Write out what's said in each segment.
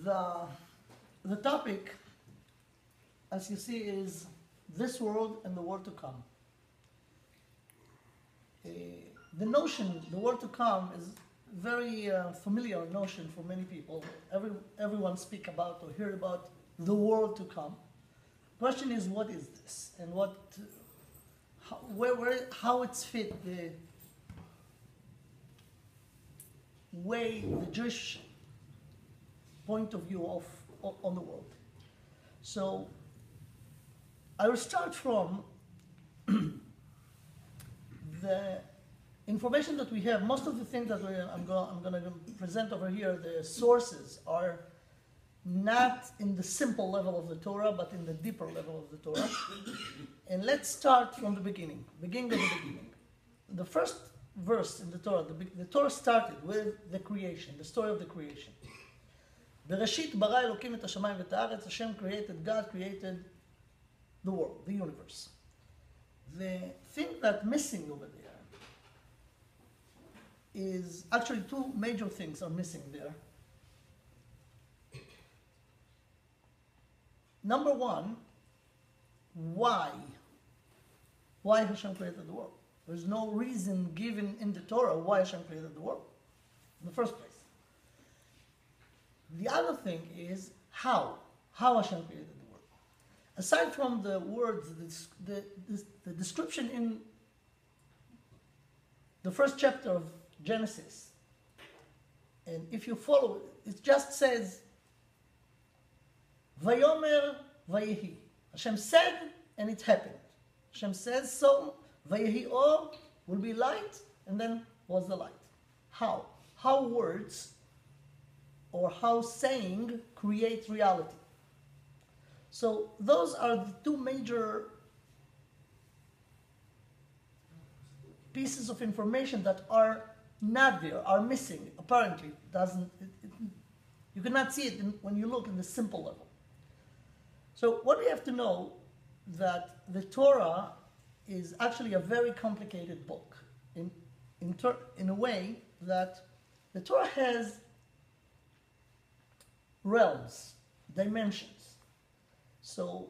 The topic, as you see, is this world and the world to come. The notion, the world to come, is very familiar notion for many people. Everyone speak about or hear about the world to come. Question is, what is this, and how it's fit the way, the Jewish point of view on the world. So I will start from the information that we have. Most of the things that I'm going to present over here, the sources are not in the simple level of the Torah, but in the deeper level of the Torah. And let's start from the beginning of the beginning. The first verse in the Torah, the Torah started with the creation, the story of the creation. Bereshit bara Elokim et hashamayim v'et haaretz. Hashem created, God created the world, the universe. The thing that's missing over there is actually two major things are missing there. Number one, why? Why Hashem created the world? There's no reason given in the Torah why Hashem created the world in the first place. The other thing is how Hashem created the world. Aside from the words, the description in the first chapter of Genesis, and if you follow it, it just says, Vayomer Vayehi. Hashem said, and it happened. Hashem says, so Vayehi or will be light, and then was the light. How? How words or how saying create reality. So those are the two major pieces of information that are not there, are missing. Apparently, you cannot see it when you look in the simple level. So what we have to know that the Torah is actually a very complicated book in a way that the Torah has realms, dimensions. So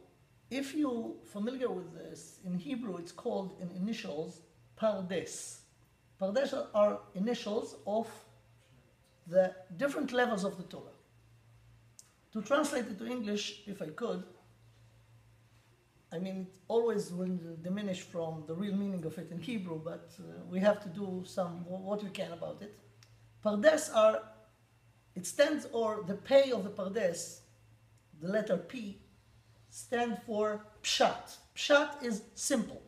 if you're familiar with this, in Hebrew it's called in initials Pardes. Pardes are initials of the different levels of the Torah. To translate it to English, if I could, I mean, it always will diminish from the real meaning of it in Hebrew, but we have to do what we can about it. Pardes are, it stands, or the pay of the Pardes, the letter P, stands for Pshat. Pshat is simple.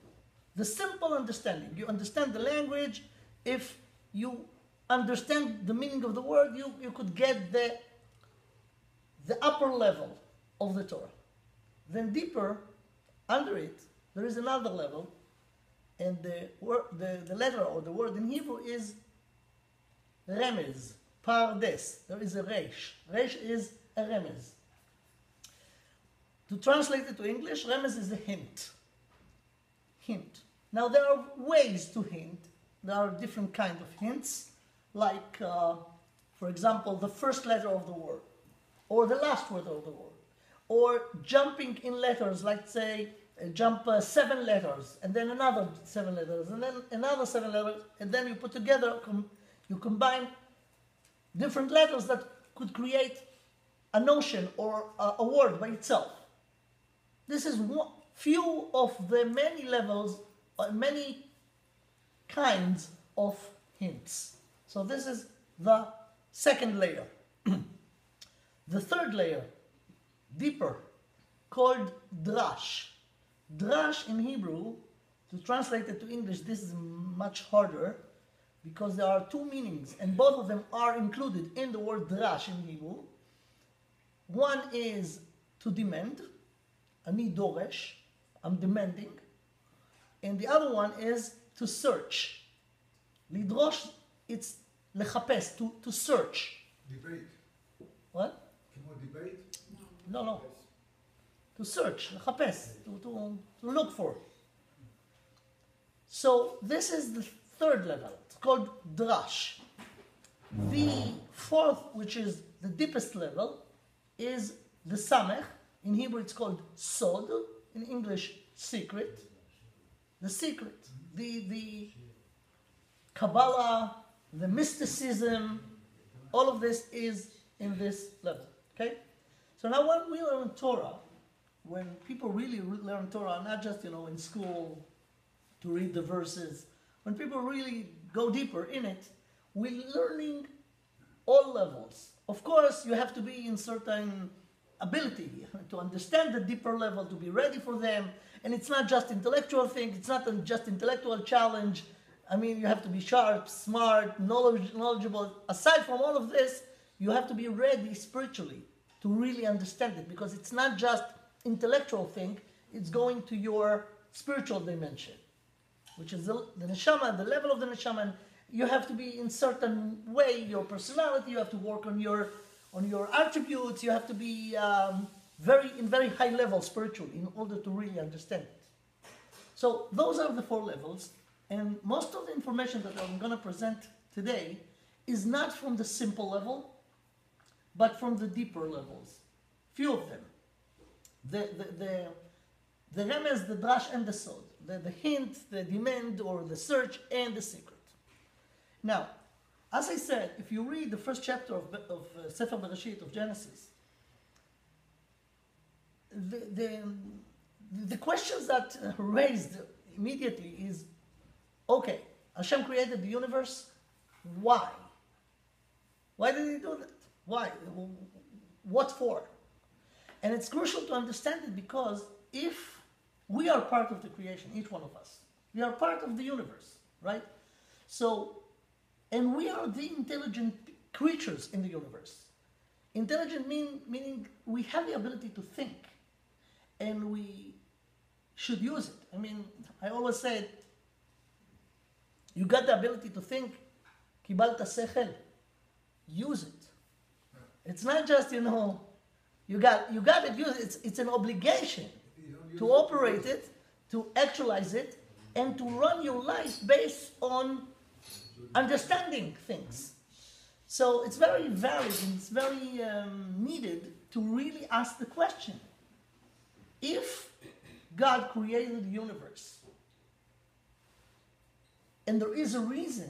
The simple understanding. You understand the language. If you understand the meaning of the word, you could get the upper level of the Torah. Then deeper, under it, there is another level, and the letter or the word in Hebrew is remez, pardes. There is a resh. Resh is a remez. To translate it to English, remez is a hint. Hint. Now there are ways to hint. There are different kinds of hints, like, for example, the first letter of the word, or the last word of the word, or jumping in letters, like say, jump 7 letters, and then another 7 letters, and then another 7 letters, and then you put together, you combine different letters that could create a notion or a word by itself. This is few of the many levels, many kinds of hints. So this is the second layer. The third layer, deeper, called drash. Drash in Hebrew, to translate it to English, this is much harder because there are two meanings, and both of them are included in the word drash in Hebrew. One is to demand, ani doresh, I'm demanding, and the other one is to search. Lidrosh, it's lechapes, to search. Debate. What? Debate? No. To search, lechapes, to look for. So this is the third level. It's called drash. The fourth, which is the deepest level, is the Samech. In Hebrew it's called Sod. In English, secret. The secret. The Kabbalah, the mysticism, all of this is in this level. Okay? So now when we learn Torah, when people really learn Torah, not just, in school to read the verses, when people really go deeper in it, we're learning all levels. Of course, you have to be in certain ability to understand the deeper level, to be ready for them. And it's not just intellectual thing, it's not just intellectual challenge. I mean, you have to be sharp, smart, knowledgeable. Aside from all of this, you have to be ready spiritually to really understand it, because it's not just intellectual thing, it's going to your spiritual dimension, which is the neshama, the level of the neshama. And you have to be in certain way, your personality, you have to work on your attributes, you have to be very high level spiritually in order to really understand it. So those are the 4 levels, and most of the information that I'm going to present today is not from the simple level, but from the deeper levels. Few of them. The remez, the drash, and the sod. The hint, the demand, or the search, and the secret. Now, as I said, if you read the first chapter of Sefer Bereshit, of Genesis, the questions that are raised immediately is, okay, Hashem created the universe, why? Why did he do that? Why? What for? And it's crucial to understand it, because if we are part of the creation, each one of us, we are part of the universe, right? So, and we are the intelligent creatures in the universe. Intelligent meaning we have the ability to think, and we should use it. I mean, I always said, you got the ability to think, קיבלת שכל, use it. It's not just, you got it, use it. It's an obligation to operate it, to actualize it, and to run your life based on understanding things. So it's very valid and it's very needed to really ask the question, if God created the universe and there is a reason,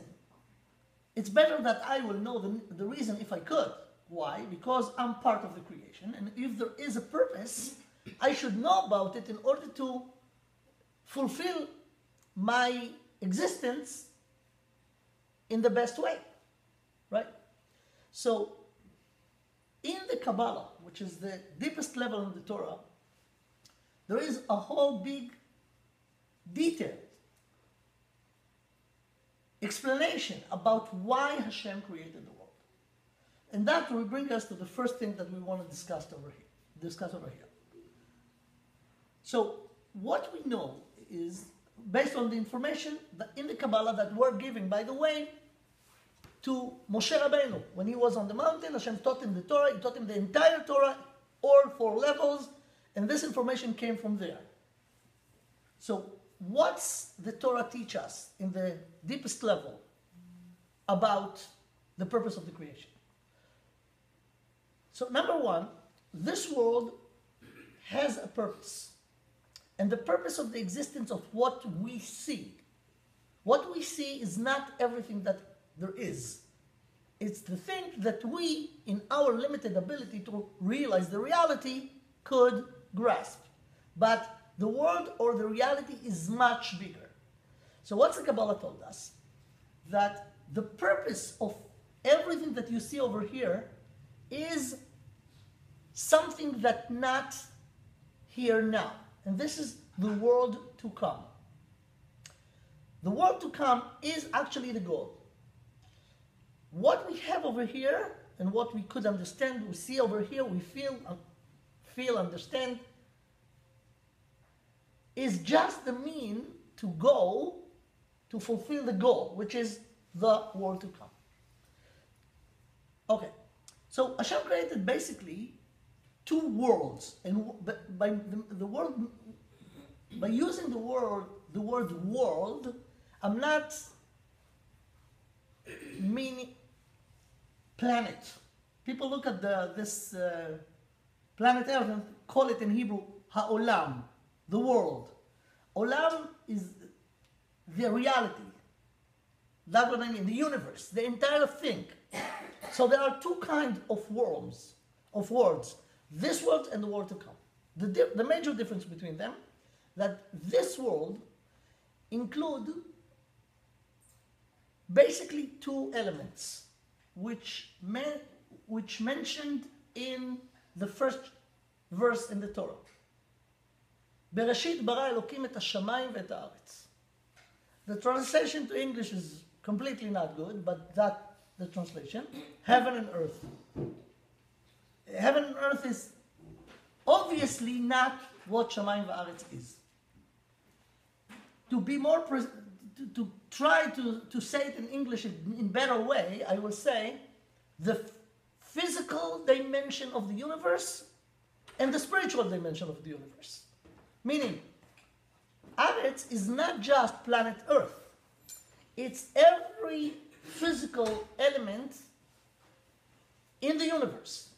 it's better that I will know the reason if I could. Why? Because I'm part of the creation, and if there is a purpose, I should know about it in order to fulfill my existence in the best way, right? So, in the Kabbalah, which is the deepest level in the Torah, there is a whole big detailed explanation about why Hashem created the world. And that will bring us to the first thing that we want to discuss over here. So, what we know is, based on the information that in the Kabbalah that we're giving, by the way, to Moshe Rabbeinu. When he was on the mountain, Hashem taught him the Torah, he taught him the entire Torah, all 4 levels, and this information came from there. So, what's the Torah teach us in the deepest level about the purpose of the creation? So, number 1, this world has a purpose. And the purpose of the existence of what we see. What we see is not everything that there is. It's the thing that we, in our limited ability to realize the reality, could grasp. But the world or the reality is much bigger. So what's the Kabbalah told us? That the purpose of everything that you see over here is something that's not here now. And this is the world to come. The world to come is actually the goal. What we have over here and what we could understand, we see over here, we feel, understand, is just the mean to go to fulfill the goal, which is the world to come. Okay, so Hashem created basically 2 worlds, and by using the word world, I'm not meaning planet. People look at this Planet Earth, and call it in Hebrew Ha'olam, the world. Olam is the reality. That's what I mean, the universe, the entire thing. So there are two kinds of words, this world and the world to come. The major difference between them, that this world include basically two elements, which mentioned in the first verse in the Torah. בראשית ברא אלוקים את השמיים ואת הארץ. The translation to English is completely not good, but that's the translation. Heaven and earth. Heaven and earth is obviously not what Shamayim v'aretz is. To be more, to try to say it in English in better way, I will say the physical dimension of the universe and the spiritual dimension of the universe. Meaning, Aretz is not just planet Earth. It's every physical element in the universe.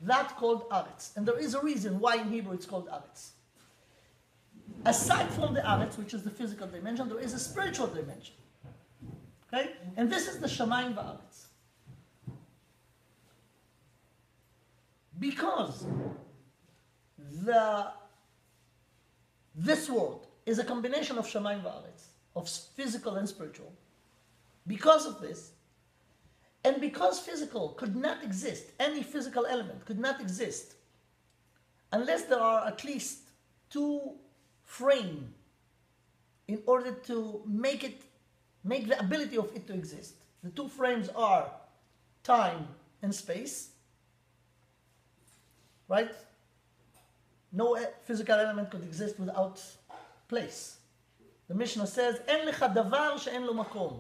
That's called Aretz. And there is a reason why in Hebrew it's called Aretz. Aside from the Aretz, which is the physical dimension, there is a spiritual dimension. Okay? And this is the Shamayim v'Aretz. Because this world is a combination of Shamayim v'Aretz, of physical and spiritual. Because of this, and because physical could not exist, any physical element could not exist unless there are at least two frames in order to make the ability of it to exist. The two frames are time and space, right? No physical element could exist without place. The Mishnah says, "En lecha davar she'en lo makom."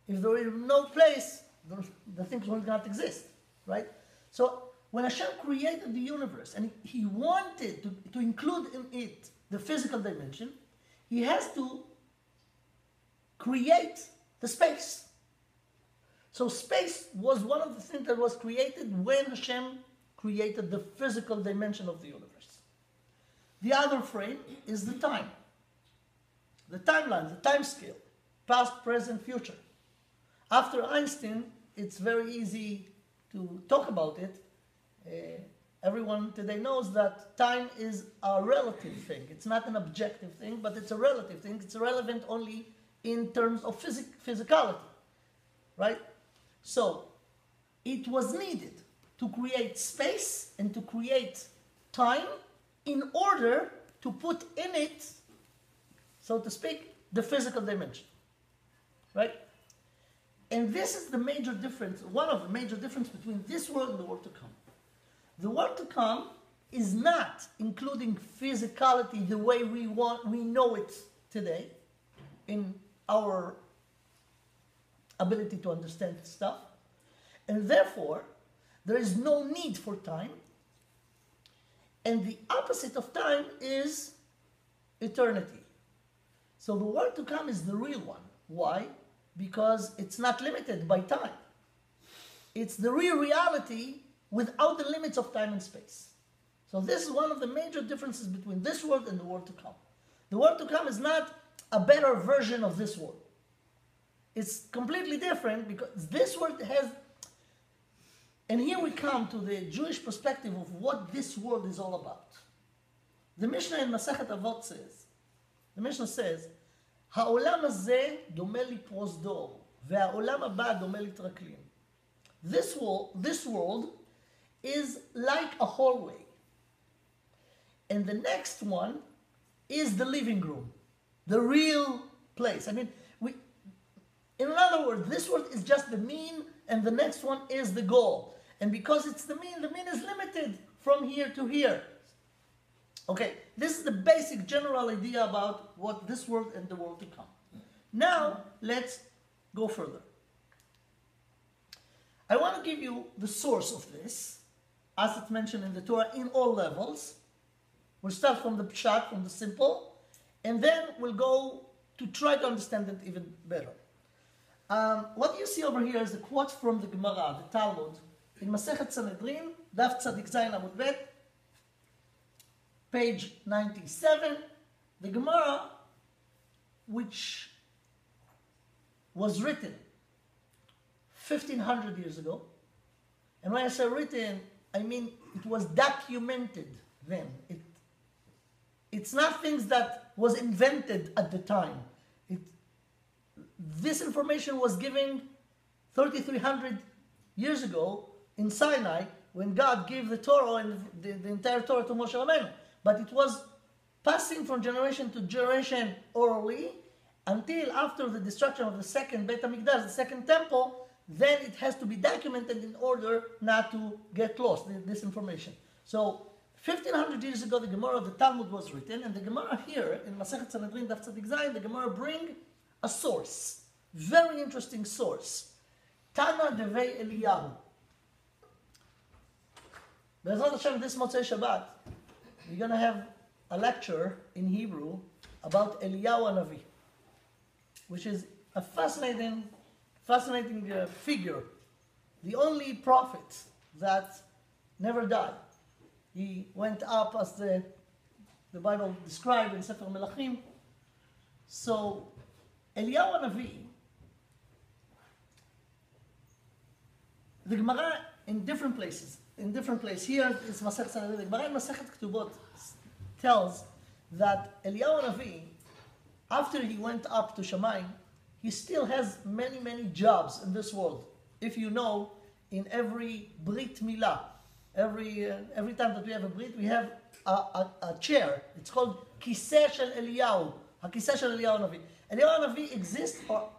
If there is no place, the things will not exist, right? So when Hashem created the universe and He wanted to include in it the physical dimension, He has to create the space. So space was one of the things that was created when Hashem created the physical dimension of the universe. The other frame is the time. The timeline, the time scale, past, present, future. After Einstein, it's very easy to talk about it. Everyone today knows that time is a relative thing. It's not an objective thing, but it's a relative thing. It's relevant only in terms of physicality, right? So it was needed to create space and to create time in order to put in it, so to speak, the physical dimension, right? And this is the major difference, one of the major differences between this world and the world to come. The world to come is not including physicality the way we know it today in our ability to understand stuff. And therefore, there is no need for time. And the opposite of time is eternity. So the world to come is the real one. Why? Because it's not limited by time. It's the real reality without the limits of time and space. So this is one of the major differences between this world and the world to come. The world to come is not a better version of this world. It's completely different because this world has, and here we come to the Jewish perspective of what this world is all about. The Mishnah in Masechet Avot says, the Mishnah says, העולם הזה דומה לפרוזדור, והעולם הבא דומה לטרקלין. This world is like a hallway. And the next one is the living room, the real place. I mean, in other words, this world is just the mean, and the next one is the goal. And because it's the mean is limited from here to here. Okay, this is the basic general idea about what this world and the world to come. Now, let's go further. I want to give you the source of this, as it's mentioned in the Torah, in all levels. We'll start from the pshat, from the simple, and then we'll go to try to understand it even better. What you see over here is a quote from the Gemara, the Talmud, in Masechet Sanhedrin, Daf Tzadik Zayin Amud Bet, page 97, the Gemara, which was written 1500 years ago. And when I say written, I mean it was documented then. It's not things that was invented at the time. This information was given 3,300 years ago in Sinai when God gave the Torah and the entire Torah to Moshe Rabbeinu. But it was passing from generation to generation orally until after the destruction of the second Beit HaMikdash, the second temple, then it has to be documented in order not to get lost, this information. So 1500 years ago, the Gemara of the Talmud was written, and the Gemara here in Masechet Sanhedrin Daf Tzadik Zayin, the Gemara bring a source, very interesting source. Tana Devei Eliyahu. Be'ezrat Hashem, this Motzei Shabbat, we're going to have a lecture in Hebrew about Eliyahu Hanavi, which is a fascinating figure, the only prophet that never died. He went up as the Bible described in Sefer Melachim. So Eliyahu Hanavi, the Gemara in different places. Here is Masechet Sanhedrin. The Gemara in Masechet Ketubot tells that Eliyahu Hanavi, after he went up to Shamayim, he still has many, many jobs in this world. If you know, in every Brit Milah, every time that we have a Brit, we have a chair. It's called Kiseh Shel Eliyahu. Kiseh Shel Eliyahu Hanavi. Eliyahu Hanavi exists or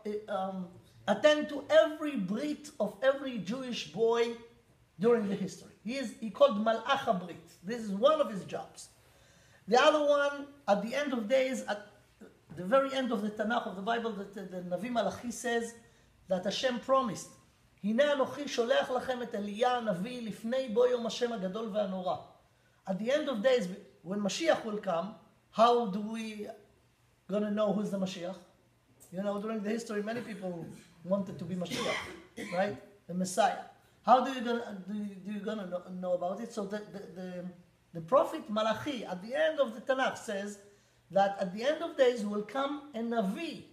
attend to every Brit of every Jewish boy during the history. He called Malach HaBrit. This is one of his jobs. The other one, at the end of days, at the very end of the Tanakh of the Bible, the Navi Malachi says that Hashem promised, "Hine anochi sholech lachem et Eliyahu Hanavi lifnei bo yom Hashem hagadol ve'hanora." At the end of days, when Mashiach will come, how do we gonna know who's the Mashiach? You know, during the history, many people wanted to be Mashiach, right? The Messiah. How do you gonna know about it? So the prophet Malachi at the end of the Tanakh says that at the end of days will come a Navi.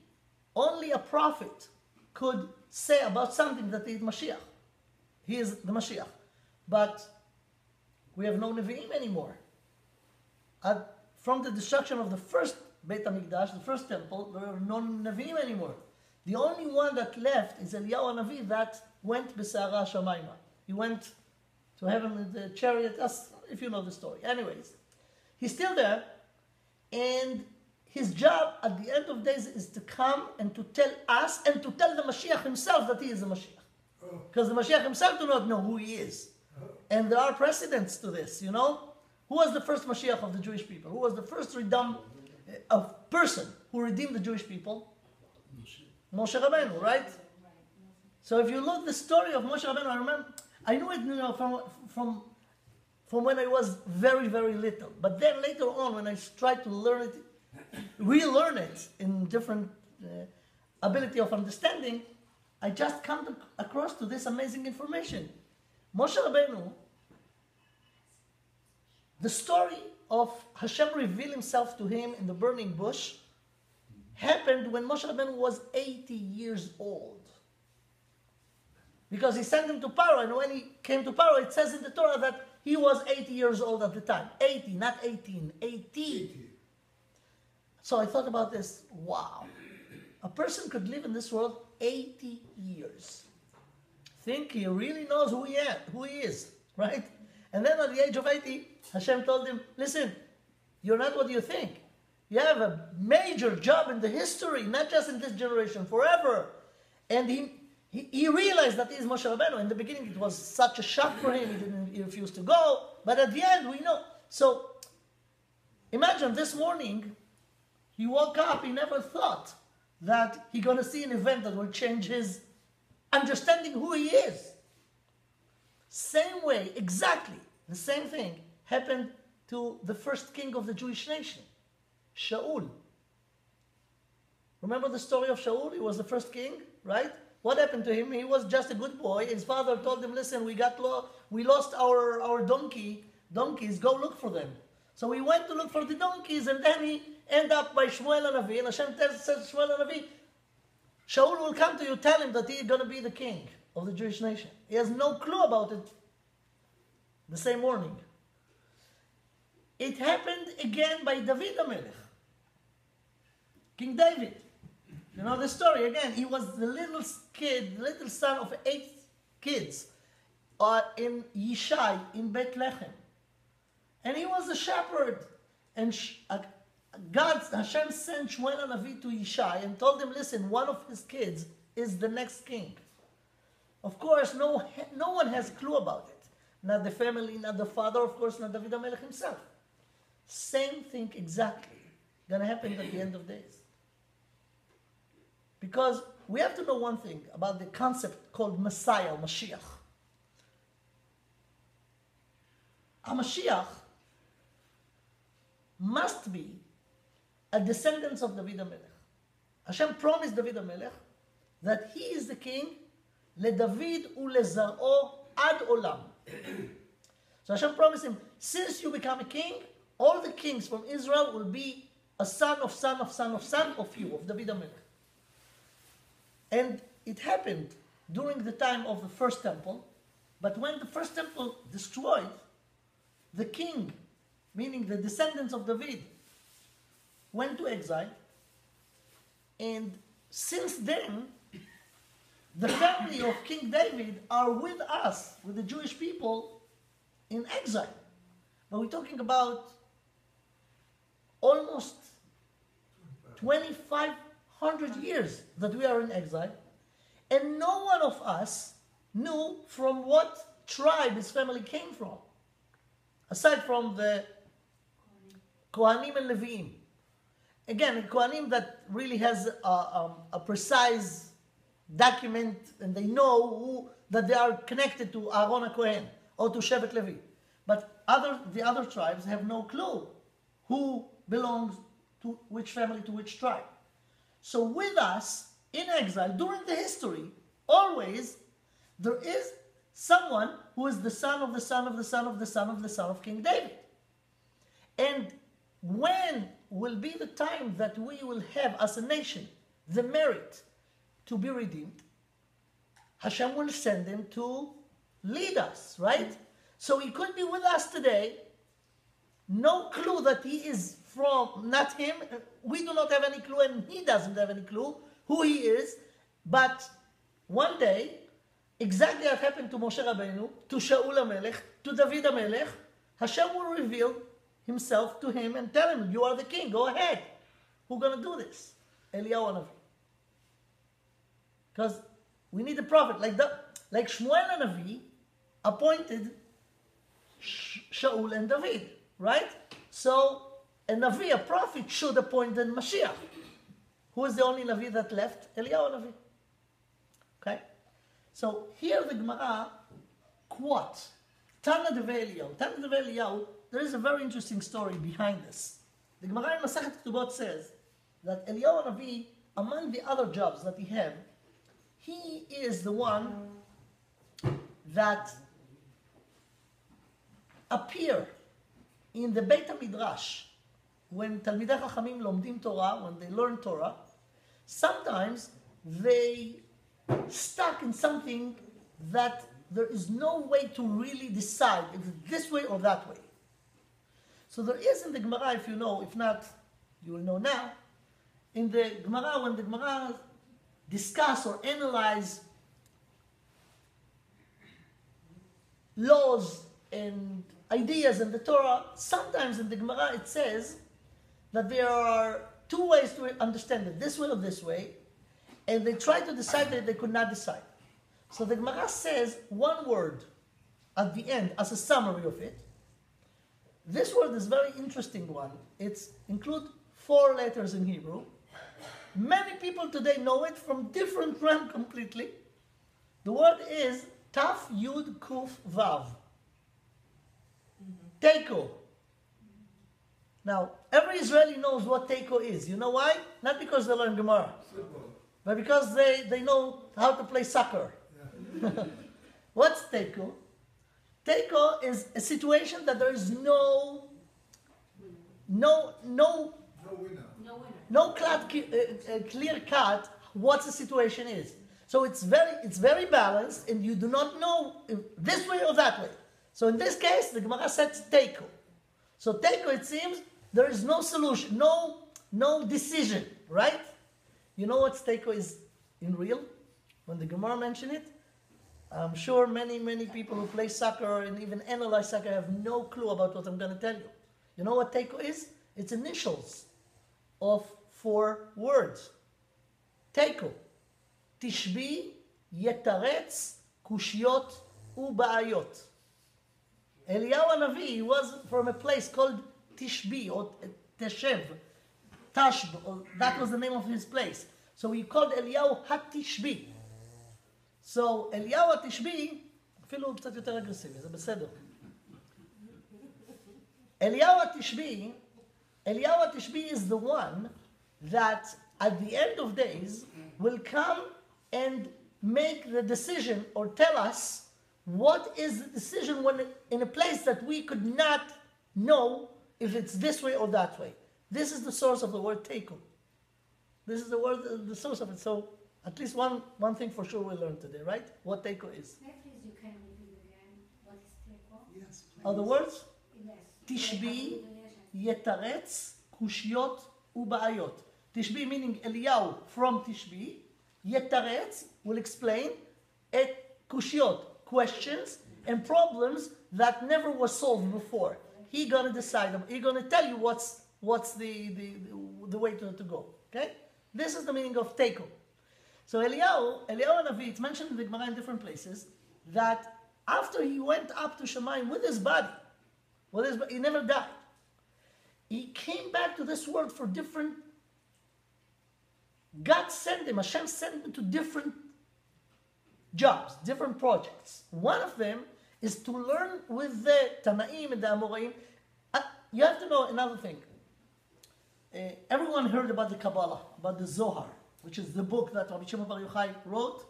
Only a prophet could say about something that he is Mashiach. He is the Mashiach. But we have no Nevi'im anymore. From the destruction of the first Beit HaMikdash, the first temple, there are no Nevi'im anymore. The only one that left is Eliyahu Hanavi that went B'Sa'ara Shamayma. He went to heaven with the chariot, if you know the story. Anyways, he's still there, and his job at the end of days is to come and to tell us and to tell the Mashiach himself that he is the Mashiach. Because the Mashiach himself do not know who he is. And there are precedents to this, you know. Who was the first Mashiach of the Jewish people? Who was the first person who redeemed the Jewish people? Moshe Rabbeinu, right? So if you look the story of Moshe Rabbeinu, I knew it, you know, from when I was very, very little. But then later on, when I tried to learn it, relearn it in different ability of understanding, I just come across to this amazing information. Moshe Rabbeinu, the story of Hashem reveal himself to him in the burning bush happened when Moshe Rabbeinu was 80 years old. Because he sent him to Paro, and when he came to Paro, it says in the Torah that he was 80 years old at the time. 80, not 18, 80. So I thought about this, wow. A person could live in this world 80 years. Think he really knows who he is, right? And then at the age of 80, Hashem told him, listen, you're not what you think. You have a major job in the history, not just in this generation, forever. And he realized that he is Moshe Rabbeinu. In the beginning, it was such a shock for him. He refused to go. But at the end, we know. So imagine this morning, he woke up, he never thought that he's going to see an event that will change his understanding who he is. Same way, exactly, the same thing happened to the first king of the Jewish nation, Shaul. Remember the story of Shaul? He was the first king, right? What happened to him? He was just a good boy. His father told him, listen, we lost our donkeys, go look for them. So he went to look for the donkeys, and then he ended up by Shmuel HaNavi, and Hashem says to Shmuel HaNavi, Shaul will come to you, tell him that he's going to be the king of the Jewish nation. He has no clue about it the same morning. It happened again by David HaMelech, King David. You know the story. Again, he was the little kid, the little son of 8 kids in Yishai, in Bethlehem. And he was a shepherd. And Hashem sent Shmuel HaNavi to Yishai and told him, listen, one of his kids is the next king. Of course, no one has clue about it. Not the family, not the father, of course, not David HaMelech himself. Same thing exactly going to happen at the end of days. Because we have to know one thing about the concept called Messiah, or Mashiach. A Mashiach must be a descendant of David HaMelech. Hashem promised David HaMelech that he is the king, LeDavid uLezar'o ad olam. So Hashem promised him, since you become a king, all the kings from Israel will be a son of son of son of son of you, of David HaMelech. And it happened during the time of the first temple, but when the first temple destroyed, the king, meaning the descendants of David, went to exile. And since then, the family of King David are with us, with the Jewish people, in exile. But we're talking about almost 2,500 years that we are in exile. And no one of us knew from what tribe his family came from, aside from the Kohanim and Leviim. Again, a Kohanim that really has a precise document, and they know that they are connected to Aaron HaKohen or to Shevet Levi. But the other tribes have no clue who belongs to which family, to which tribe. So with us, in exile, during the history, always, there is someone who is the son of the son of the son of the son of the son of King David. And when will be the time that we will have, as a nation, the merit to be redeemed, Hashem will send him to lead us, right? So he could be with us today, no clue that he is from, not him, we do not have any clue, and he doesn't have any clue who he is, but one day, exactly what happened to Moshe Rabbeinu, to Shaul HaMelech, to David HaMelech, Hashem will reveal himself to him and tell him, you are the king, go ahead. Who's going to do this? Eliyahu HaNavi. Because we need a prophet. Like Shmuel HaNavi appointed Shaul and David, right? So a Navi, a prophet, should appoint the Mashiach. Who is the only Navi that left? Eliyahu HaNavi. Okay? So here the Gemara quotes Tana Devei Eliyahu. Tana Devei Eliyahu, there is a very interesting story behind this. The Gemara in Masechet Ketubot says that Eliyahu HaNavi, among the other jobs that he had, he is the one that appear in the Beit HaMidrash when Talmidei Chachamim lomdim Torah, when they learn Torah. Sometimes they stuck in something that there is no way to really decide if it's this way or that way. So there is in the Gemara, if you know, if not, you will know now. In the Gemara, when the Gemara discuss or analyze laws and ideas in the Torah, sometimes in the Gemara it says that there are two ways to understand it, this way or this way, and they try to decide that they could not decide. So the Gemara says one word at the end as a summary of it. This word is a very interesting one. It's include 4 letters in Hebrew. Many people today know it from different realm completely. The word is Taf Yud Kuf Vav. Teiko. Now, every Israeli knows what Teiko is. You know why? Not because they learn Gemara, but because they know how to play soccer. Yeah. What's Teiko? Teiko is a situation that there is no no winner. no clear cut what the situation is. So it's very balanced, and you do not know if this way or that way. So in this case, the Gemara says teiko. So teiko, it seems, there is no solution, no decision, right? You know what teiko is in real? When the Gemara mentioned it, I'm sure many people who play soccer and even analyze soccer have no clue about what I'm going to tell you. You know what teiko is? It's initials of 4 words. Teiko. Tishbi, yetaretz, kushiot, ubaayot. Eliyahu Hanavi was from a place called Tishbi, or Teshev, Tashb, that was the name of his place. So he called Eliyahu HaTishbi. So Eliyahu HaTishbi, אפילו קצת יותר אגרסיבי, זה בסדר. Eliyahu HaTishbi is the one that at the end of days will come and make the decision or tell us what is the decision when in a place that we could not know if it's this way or that way. This is the source of the word teiko. This is the source of it. So at least one thing for sure we'll learn today, right? What teiko is. Please, you can repeat again. What is teiko? Yes, please. Other words? Yes. Tishbi, yetaretz, kushiot, ubaayot. Tishbi meaning Eliyahu from Tishbi. Yetaretz will explain et kushiot, questions and problems that never were solved before. He's gonna decide. He's gonna tell you what's the way to go. Okay, this is the meaning of teiko. So Eliyahu Hanavi, it's mentioned in the Gemara in different places that after he went up to Shemayim with his body, he never died. He came back to this world for different. God sent him. Hashem sent him to different jobs, different projects. One of them is to learn with the Tanaim and the Amoraim. You have to know another thing. Everyone heard about the Kabbalah, about the Zohar, which is the book that Rabbi Shimon Bar Yochai wrote.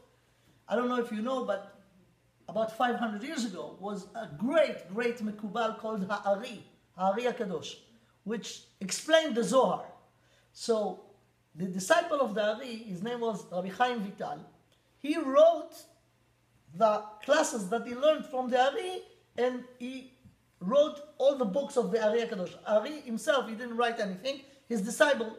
I don't know if you know, but about 500 years ago was a great Mekubal called Ha'ari HaKadosh, which explained the Zohar. So the disciple of the Ari, his name was Rabbi Chaim Vital. He wrote the classes that he learned from the Ari, and he wrote all the books of the Ari HaKadosh. Ari himself, he didn't write anything. His disciple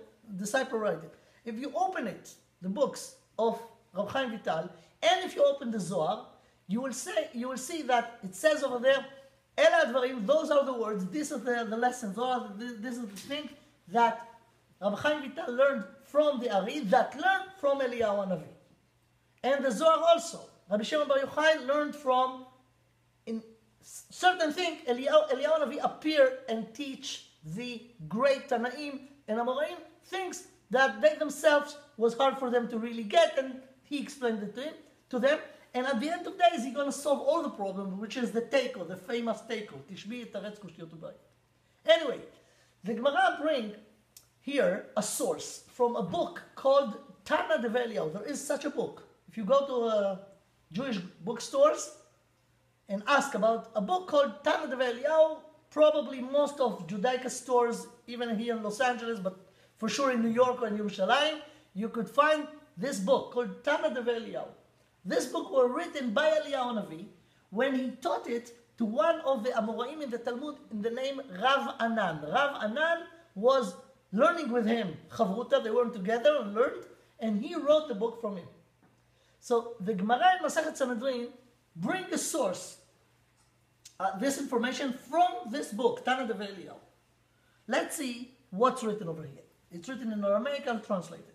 wrote it. If you open it, the books of Rabbi Chaim Vital, and if you open the Zohar, you will see that it says over there, Ela Advarim, those are the words, these are the lessons, this is the thing that Rabbi Chaim Vital learned from the Ari, that learned from Eliyahu Hanavi. And the Zohar also. Rabbi Shimon Bar Yochai learned from, in certain things, Eliyahu Hanavi appear and teach the great Tanaim and Amoraim things that they themselves was hard for them to really get, and he explained it to them. And at the end of days, he's going to solve all the problems, which is the teiko, the famous teiko. Tishbi, yetaretz, kushiot, ubayot. Anyway, the Gemara bring here a source from a book called Tana de Eliyahu. There is such a book. If you go to Jewish bookstores and ask about a book called Tana de Eliyahu, probably most of Judaica stores, even here in Los Angeles, but for sure in New York or in Yerushalayim, you could find this book called Tana de Eliyahu. This book was written by Eliyahu Hanavi when he taught it to one of the Amoraim in the Talmud in the name Rav Anan. Rav Anan was learning with him. Chavruta, they were together and learned, and he wrote the book from him. So the Gemara in Masechet Sanhedrin bring a source, this information from this book, Tana de Eliyahu. Let's see what's written over here. It's written in Aramaic, I'll translate it.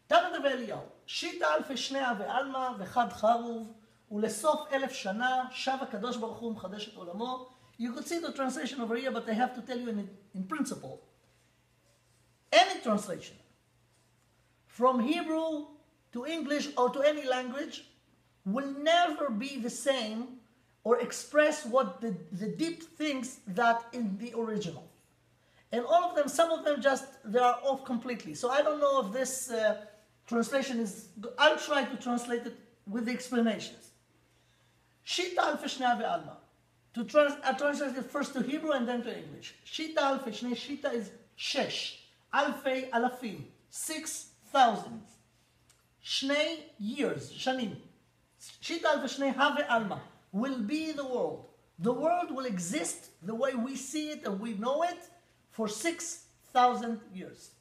תנא דבי אליהו, שיטה אלפי שניה ועלמא וחד חרוב, ולסוף 1000 שנה שב הקדוש ברוך הוא מחדש את עולמו. You could see the translation over here, but I have to tell you in principle. Any translation, from Hebrew to English or to any language, will never be the same or express what the deep things that in the original. And all of them, some of them just, they are off completely. So I don't know if this translation is, I'll try to translate it with the explanations. Shita al Fishna ve'alma. I translate it first to Hebrew and then to English. Shita alfei shnei shita is shesh. Alfei alafim, 6,000. Shnei years, shanim. Shita alfei shnei have alma will be the world. The world will exist the way we see it and we know it for 6,000 years.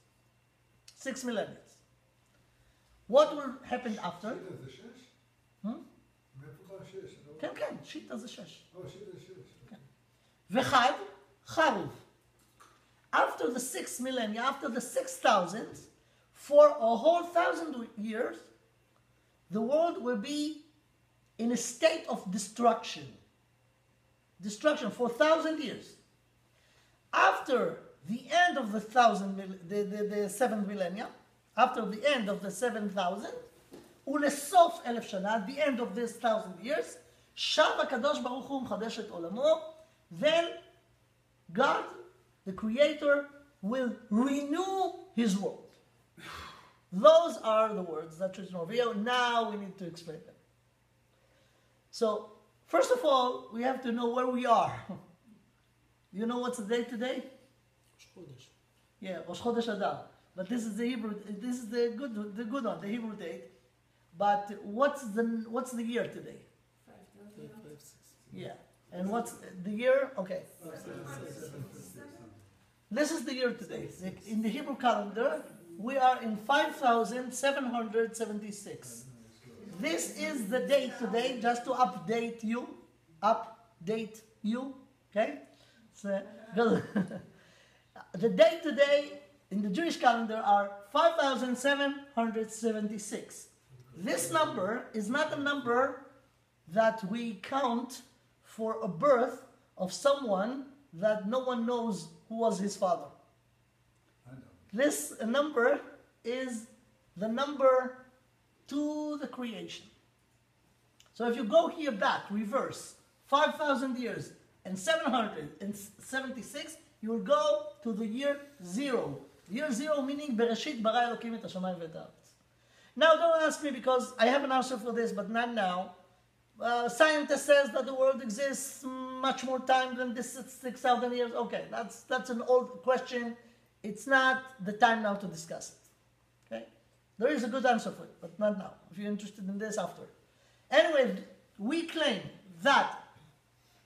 6 millennia. What will happen after? כן, כן, שיטה זה 6. וחד, חרוב. After the 6 millennia, after the 6,000, for a whole 1,000 years, the world will be in a state of destruction. Destruction for 1,000 years. After the end of the 7th millennia, after the end of the 7,000, ולסוף 1,000 שנה, at the end of this 1,000 years, שב הקדוש ברוך הוא מחדש את עולמו, then God, the Creator, will renew His world. Those are the words that is in our video. Now we need to explain them. So, first of all, we have to know where we are. You know what's the date today? Yeah, Rosh Chodesh Adar. But this is the Hebrew. This is the good one, the Hebrew date. But what's the year today? 5,000. Yeah, and what's the year? Okay. This is the year today. In the Hebrew calendar, we are in 5,776. This is the date today, just to update you. Okay? So, the date today in the Jewish calendar are 5,776. This number is not a number that we count for a birth of someone that no one knows who was his father. This number is the number to the creation. So if you go here back, reverse, 5,000 years and 776, you will go to the year 0. Year 0 meaning Bereshit bara Elokim et hashamayim ve'et haaretz. Now don't ask me because I have an answer for this, but not now. Scientist says that the world exists much more time than this 6,000 years. Okay, that's an old question. It's not the time now to discuss it. Okay, there is a good answer for it, but not now. If you're interested in this, after. Anyway, we claim that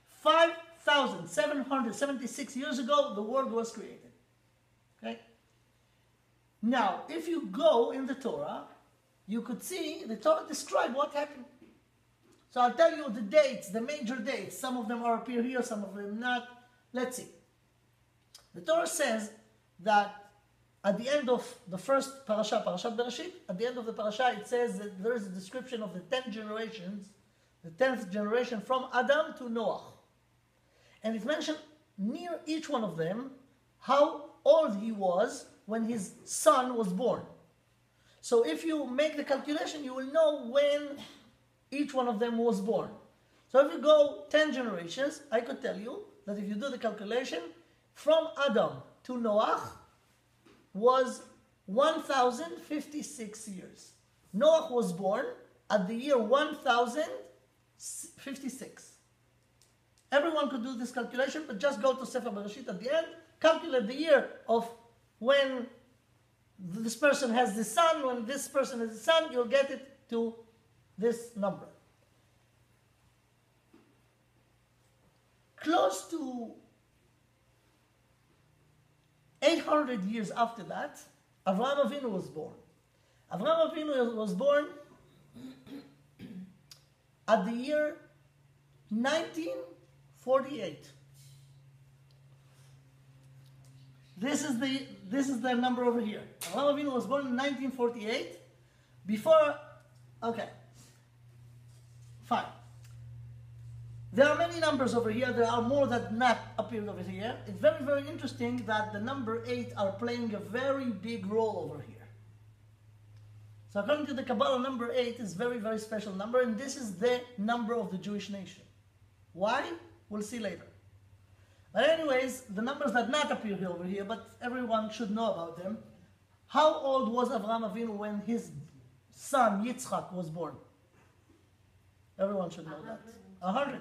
5,776 years ago the world was created. Okay. Now, if you go in the Torah, you could see the Torah describe what happened. So I'll tell you the dates, the major dates. Some of them are appear here, some of them not. Let's see. The Torah says that at the end of the first parasha, Parashat Bereshit, at the end of the parasha, it says that there is a description of the 10 generations, the 10th generation from Adam to Noah. And it mentioned near each one of them how old he was when his son was born. So if you make the calculation, you will know when each one of them was born. So if you go 10 generations, I could tell you that if you do the calculation, from Adam to Noah was 1,056 years. Noah was born at the year 1,056. Everyone could do this calculation, but just go to Sefer Bereshit at the end, calculate the year of when this person has the son, when this person has the son, you'll get it to this number. Close to 800 years after that, Avraham Avinu was born. Avraham Avinu was born at the year 1948. This is the number over here. Avraham Avinu was born in 1948. Before, okay, fine. There are many numbers over here. There are more that not appeared over here. It's very, very interesting that the number 8 are playing a very big role over here. So according to the Kabbalah, number 8 is a very, very special number, and this is the number of the Jewish nation. Why? We'll see later. But anyways, the numbers that not appear over here, but everyone should know about them. How old was Avraham Avinu when his son Yitzchak was born? Everyone should know that. 100.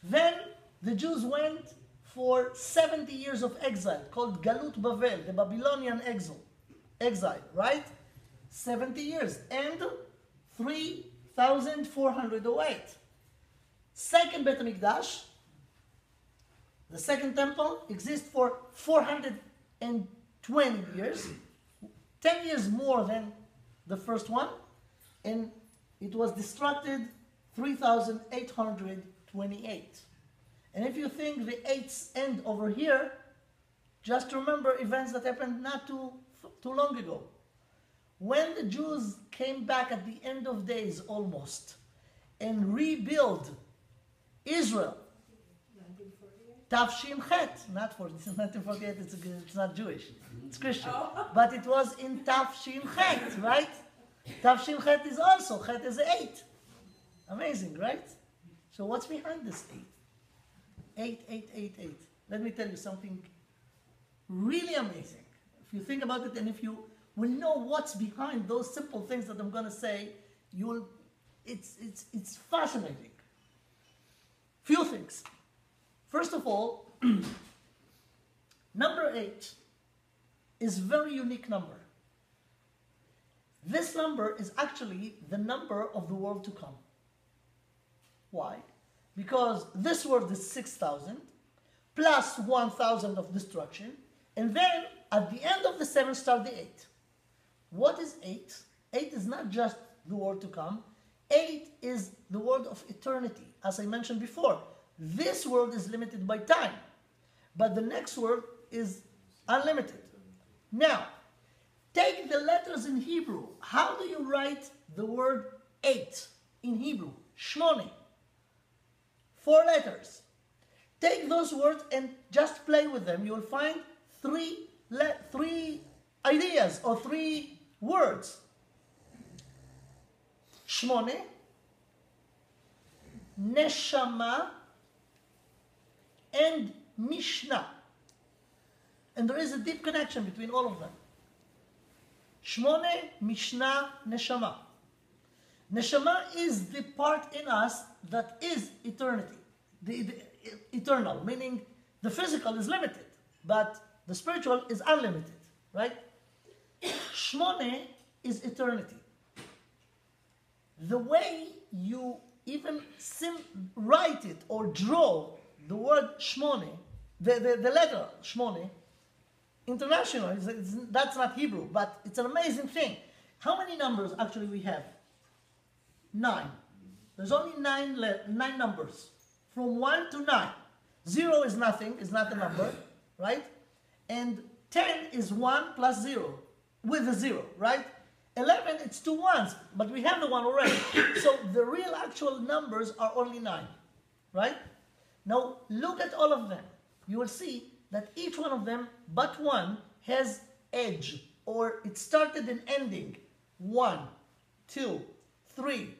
Then the Jews went for 70 years of exile, called Galut Bavel, the Babylonian exile, right? 70 years, and 3,408. Second Bet HaMikdash, the second temple, exists for 420 years, 10 years more than the first one, and it was destructed 3,828. And if you think the eights end over here, just remember events that happened not too long ago. When the Jews came back at the end of days almost and rebuilt Israel, 1948. Tafshin Chet, not 1948, it's not Jewish, it's Christian. But it was in Tafshin Chet, right? Tafshin Chet is also, Chet is 8. Amazing, right? So what's behind this 8? 8, 8, 8, 8. Let me tell you something really amazing. If you think about it and if you will know what's behind those simple things that I'm going to say, it's fascinating. Few things. First of all, number 8 is a very unique number. This number is actually the number of the world to come. Why? Because this world is 6,000 plus 1,000 of destruction, and then at the end of the 7 start the 8. What is 8? 8 is not just the world to come. 8 is the world of eternity. As I mentioned before, this world is limited by time, but the next world is unlimited. Now, take the letters in Hebrew. How do you write the word 8 in Hebrew? Shmone. 4 letters. Take those words and just play with them. You will find three ideas or 3 words. Shmone, Neshama, and Mishnah. And there is a deep connection between all of them. Shmone, Mishnah, Neshama. Neshama is the part in us that is eternity, the eternal, meaning the physical is limited, but the spiritual is unlimited, right? Shmone is eternity. The way you even write it or draw the word Shmone, the letter Shmone, international, that's not Hebrew, but it's an amazing thing. How many numbers actually we have? 9. There's only 9 numbers, from 1 to 9. 0 is nothing, is not a number, right? And 10 is 1 plus 0, with a 0, right? 11, it's 2 ones, but we have the 1 already. So the real actual numbers are only 9, right? Now look at all of them. You will see that each one of them, but one, has edge, or it started and ending. 1, 2, 3.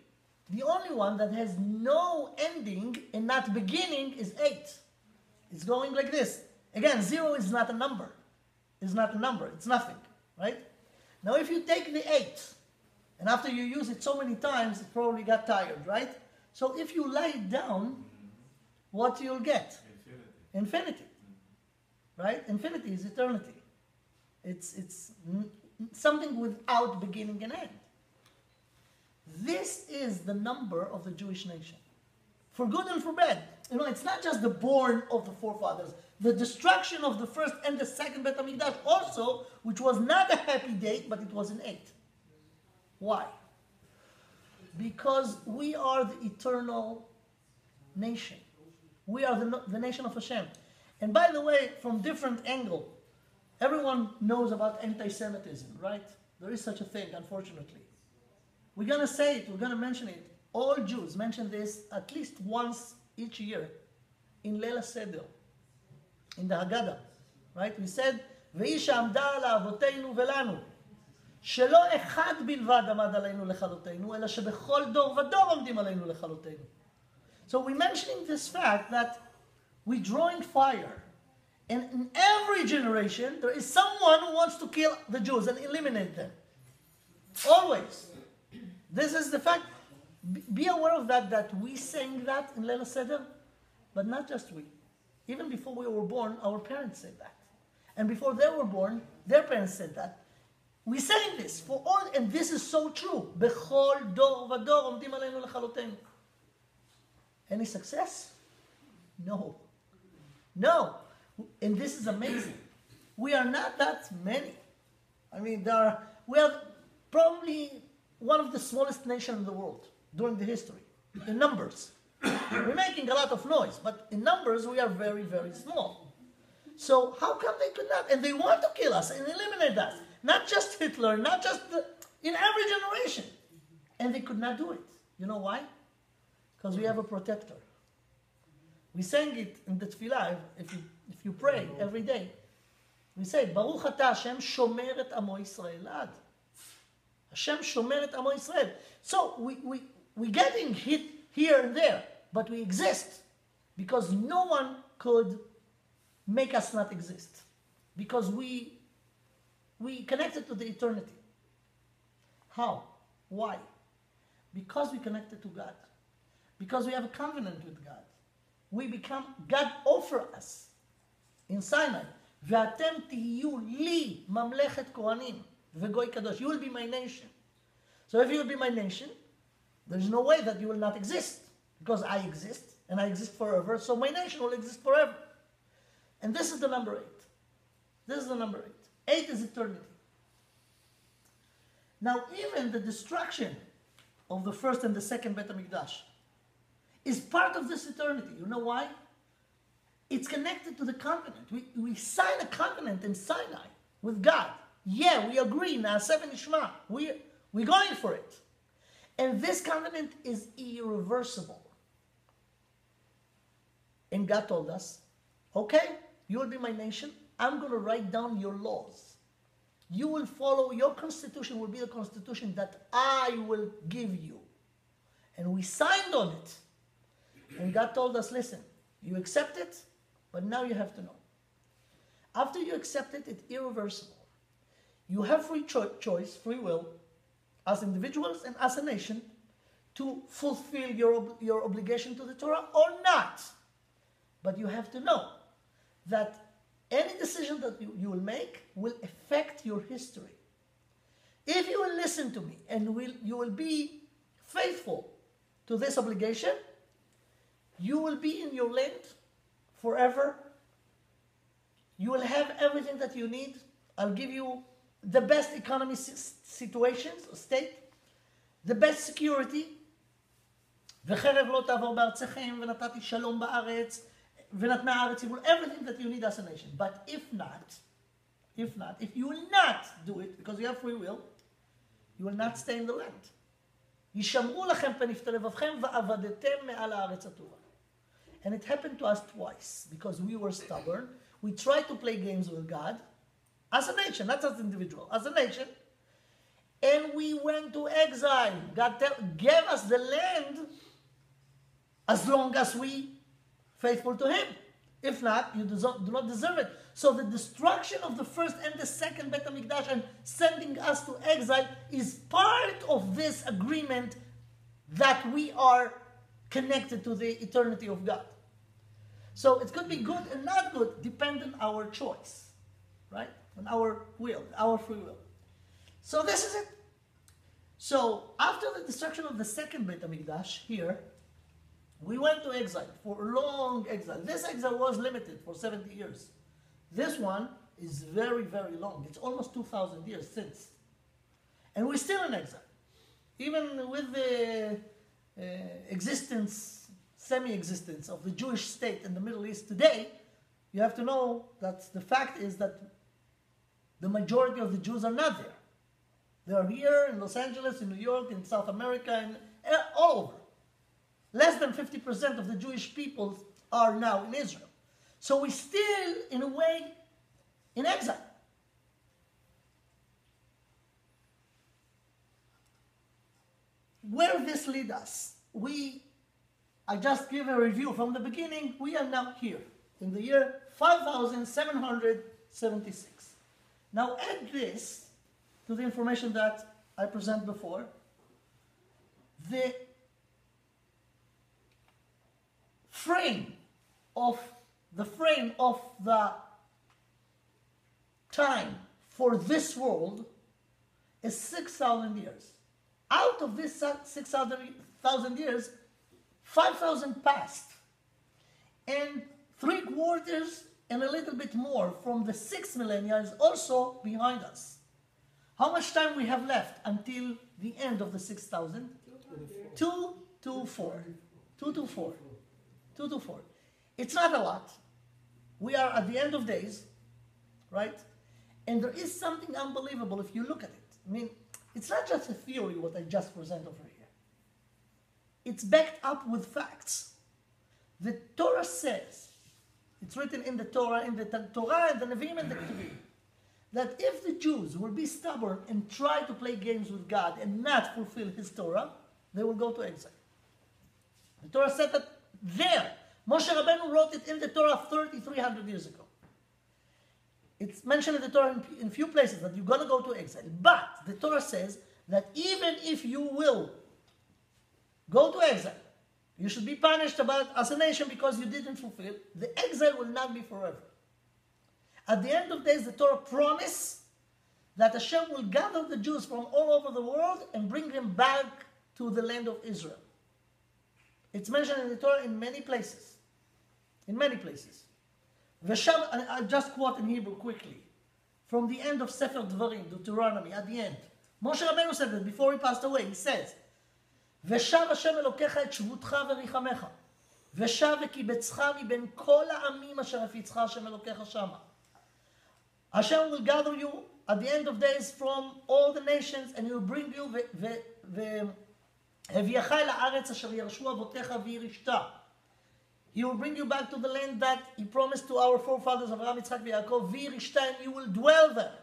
The only one that has no ending and not beginning is 8. It's going like this. Again, 0 is not a number. It's not a number. It's nothing, right? Now if you take the 8, and after you use it so many times, it probably got tired, right? So if you lie it down, what you'll get? Infinity. Right? Infinity is eternity. It's something without beginning and end. This is the number of the Jewish nation. For good and for bad. You know, it's not just the born of the forefathers. The destruction of the first and the second Bet HaMikdash also, which was not a happy date, but it was an 8. Why? Because we are the eternal nation. We are the nation of Hashem. And by the way, from different angle, everyone knows about anti-Semitism, right? There is such a thing, unfortunately. We're going to say it, we're going to mention it. All Jews mention this at least once each year in Leil HaSeder, in the Haggadah, right? We said, "V'hi she'amda ala avoteinu velanu, shelo echad bilvad amad aleinu lechalotenu, ela shebechol dor vador omdim aleinu lechalotenu." So we're mentioning this fact that we're drawing fire, and in every generation there is someone who wants to kill the Jews and eliminate them. Always. This is the fact. Be aware of that we sang that in Leil HaSeder, But not just we. Even before we were born, our parents said that. And before they were born, their parents said that. We saying this for all, and this is so true. Bechol dor vador omdim aleinu lechalotenu. Any success? No. No. And this is amazing. We are not that many. I mean, we are probably one of the smallest nations in the world during the history, in numbers. We're making a lot of noise, but in numbers we are very, very small. So how come they could not? And they want to kill us and eliminate us. Not just Hitler, not just in every generation. And they could not do it. You know why? Because we have a protector. We sang it in the tefillah, if you pray every day. We say, Baruch ata Hashem shomer et amo Yisrael ad. Hashem shomer et amo Yisrael. So we getting hit here and there, but we exist because no one could make us not exist. Because we connected to the eternity. How? Why? Because we connected to God. Because we have a covenant with God. We become, God offer us in Sinai, ואתם תהיו לי ממלכת כהנים וגוי קדוש. You will be my nation. So if you will be my nation, there's no way that you will not exist. Because I exist, and I exist forever, so my nation will exist forever. And this is the number 8. This is the number 8. 8 is eternity. Now, even the destruction of the first and the second Bet HaMikdash is part of this eternity. You know why? It's connected to the covenant. We sign a covenant in Sinai with God. Yeah, we agree. Na'aseh v'nishma. We're going for it. And this covenant is irreversible. And God told us, okay, you will be my nation. I'm going to write down your laws. You will follow, your constitution will be the constitution that I will give you. And we signed on it. And God told us, listen, you accept it, but now you have to know. After you accept it, it's irreversible. You have free choice, free will, as individuals and as a nation, to fulfill your obligation to the Torah or not. But you have to know that any decision that you will make will affect your history. If you will listen to me and you will be faithful to this obligation, you will be in your land forever. You will have everything that you need. I'll give you the best economy situations, state, the best security. וחרב לא תעבור בארצכם ונתתי שלום בארץ ונתנה הארץ יבול, everything that you need as a nation. But if you will not do it, because you have free will, you will not stay in the land. ישמרו לכם פן לבבכם ועבדתם מעל הארץ הטובה. And it happened to us twice, because we were stubborn. We tried to play games with God, as a nation, not as an individual, as a nation. And we went to exile. God gave us the land as long as we faithful to Him. If not, you do not deserve it. So the destruction of the first and the second Bet HaMikdash and sending us to exile is part of this agreement that we are connected to the eternity of God. So it could be good and not good, depending on our choice, right? On our will, our free will. So this is it. So after the destruction of the second Bet HaMikdash here, we went to exile, for a long exile. This exile was limited for 70 years. This one is very, very long. It's almost 2,000 years since. And we're still in exile. Even with the semi-existence of the Jewish state in the Middle East today, you have to know that the fact is that the majority of the Jews are not there. They are here in Los Angeles, in New York, in South America, and all over. Less than 50% of the Jewish people are now in Israel. So we're still, in a way, in exile. Where this leads us? I just give a review from the beginning. We are now here, in the year 5776. Now add this to the information that I presented before. The frame of the frame of the time for this world is 6,000 years. Out of this 6,000 years, 5,000 passed. And 3/4 and a little bit more from the 6 millennia is also behind us. How much time we have left until the end of the 6,000? 2 to 4. 2 to 4. 2 to 4. It's not a lot. We are at the end of days, right? And there is something unbelievable if you look at it. I mean, it's not just a theory what I just present over here. It's backed up with facts. The Torah says, it's written in the Torah and the Nevi'im and the Ketuvim, that if the Jews will be stubborn and try to play games with God and not fulfill His Torah, they will go to exile. The Torah said that there. Moshe Rabbeinu wrote it in the Torah 3,300 years ago. It's mentioned in the Torah in a few places that you're going to go to exile. But the Torah says that even if you will go to exile, you should be punished as a nation because you didn't fulfill. The exile will not be forever. At the end of days, the Torah promised that Hashem will gather the Jews from all over the world and bring them back to the land of Israel. It's mentioned in the Torah in many places. In many places. Vesham, I just quote in Hebrew quickly. From the end of Sefer Dvarim, Deuteronomy, at the end. Moshe Rabbeinu said that before he passed away. He says, ושב השם אלוקיך את שבותך וריחמך, ושב וקיבצך מבין כל העמים אשר הפיצך השם אלוקיך שמה. Hashem will gather you at the end of days from all the nations, and He will bring you והביאך אל הארץ אשר ירשו אבותיך וירשתה. He will bring you back to the land that He promised to our forefathers, Abraham, Yitzchak, ויעקב, וירשתה, and you will dwell there.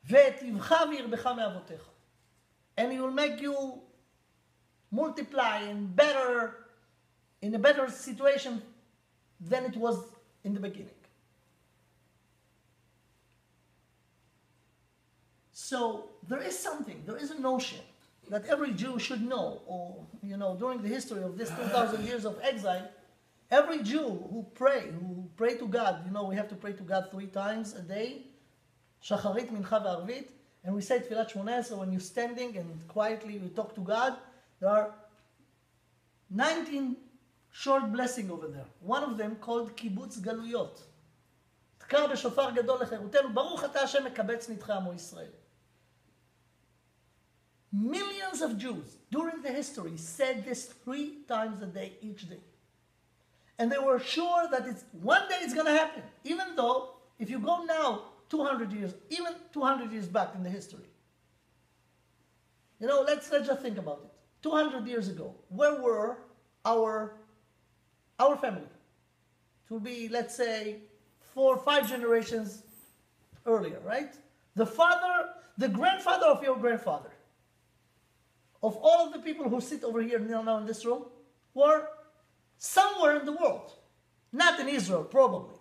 ותבך וירבך מאבותיך. And He will make you multiply in a better situation than it was in the beginning. So there is a notion that every Jew should know, or, during the history of this 2,000 years of exile, every Jew who pray to God, we have to pray to God 3 times a day, Shacharit, Mincha, Ve'arvit, and we say Tfilat Shmoneh Esrei when you're standing and quietly we talk to God. There are 19 short blessings over there. One of them called Kibbutz Galuyot. תקע בשופר גדול לחירותנו, ברוך אתה השם מקבץ נדחי עמו ישראל. Millions of Jews during the history said this 3 times a day, each day. And they were sure that one day it's going to happen. Even though, if you go now 200 years, even 200 years back in the history. Let's just think about it. 200 years ago, where were our family? It will be, let's say, 4 or 5 generations earlier, right? The grandfather of your grandfather, of all of the people who sit over here now in this room, were somewhere in the world. Not in Israel, probably.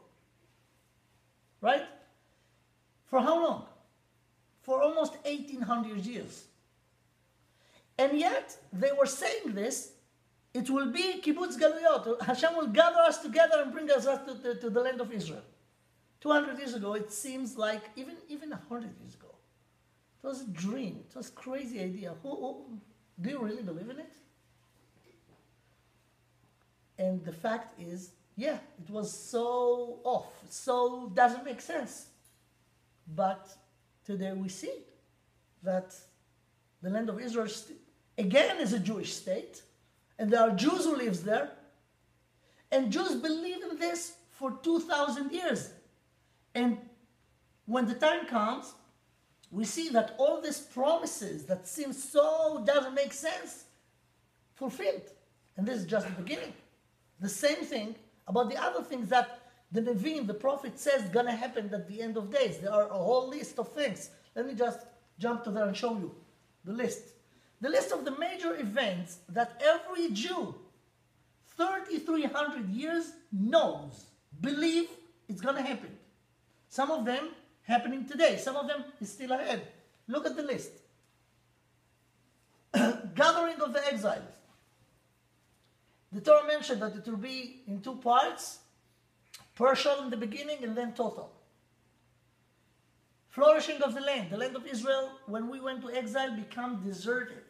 Right? For how long? For almost 1,800 years. And yet, they were saying this, it will be Kibbutz Galuyot. Hashem will gather us together and bring us to the land of Israel. 200 years ago, it seems like, even 100 years ago, it was a dream. It was a crazy idea. Do you really believe in it? And the fact is, yeah, it was so off. So doesn't make sense. But today we see that the land of Israel, again, is a Jewish state. And there are Jews who live there. And Jews believe in this for 2,000 years. And when the time comes, we see that all these promises that seem so doesn't make sense, fulfilled. And this is just the beginning. The same thing about the other things that the Nevi'im, the prophet, says going to happen at the end of days. There are a whole list of things. Let me just jump to there and show you the list. The list of the major events that every Jew, 3,300 years, knows, believe it's going to happen. Some of them happening today. Some of them is still ahead. Look at the list. Gathering of the exiles. the Torah mentioned that it will be in two parts, partial in the beginning and then total. Flourishing of the land of Israel, when we went to exile, became deserted.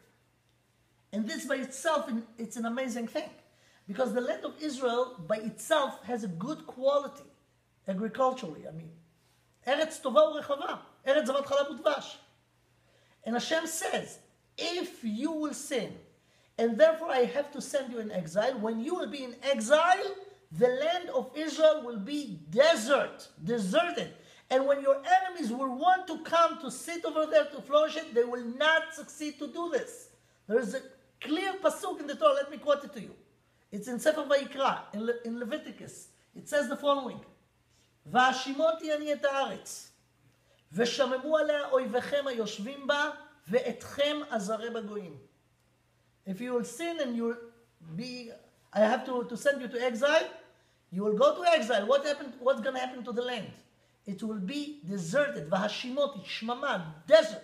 And this by itself, it's an amazing thing. Because the land of Israel by itself has a good quality, agriculturally, I mean. Eretz tova urechava, Eretz zavat chalav udvash. And Hashem says, if you will sin, and therefore I have to send you in exile, when you will be in exile, the land of Israel will be deserted. And when your enemies will want to come to sit over there to flourish it, they will not succeed to do this. There is a clear pasuk in the Torah, let me quote it to you. It's in Sefer Vayikra, in Leviticus. It says the following, והשימותי אני את הארץ, ושממו עליה אויביכם היושבים בה, ואתכם עזרי בגויים. If you will sin and you will be, I have to send you to exile, you will go to exile. What's going to happen to the land? It will be deserted. Vahashimoti, shmama, desert.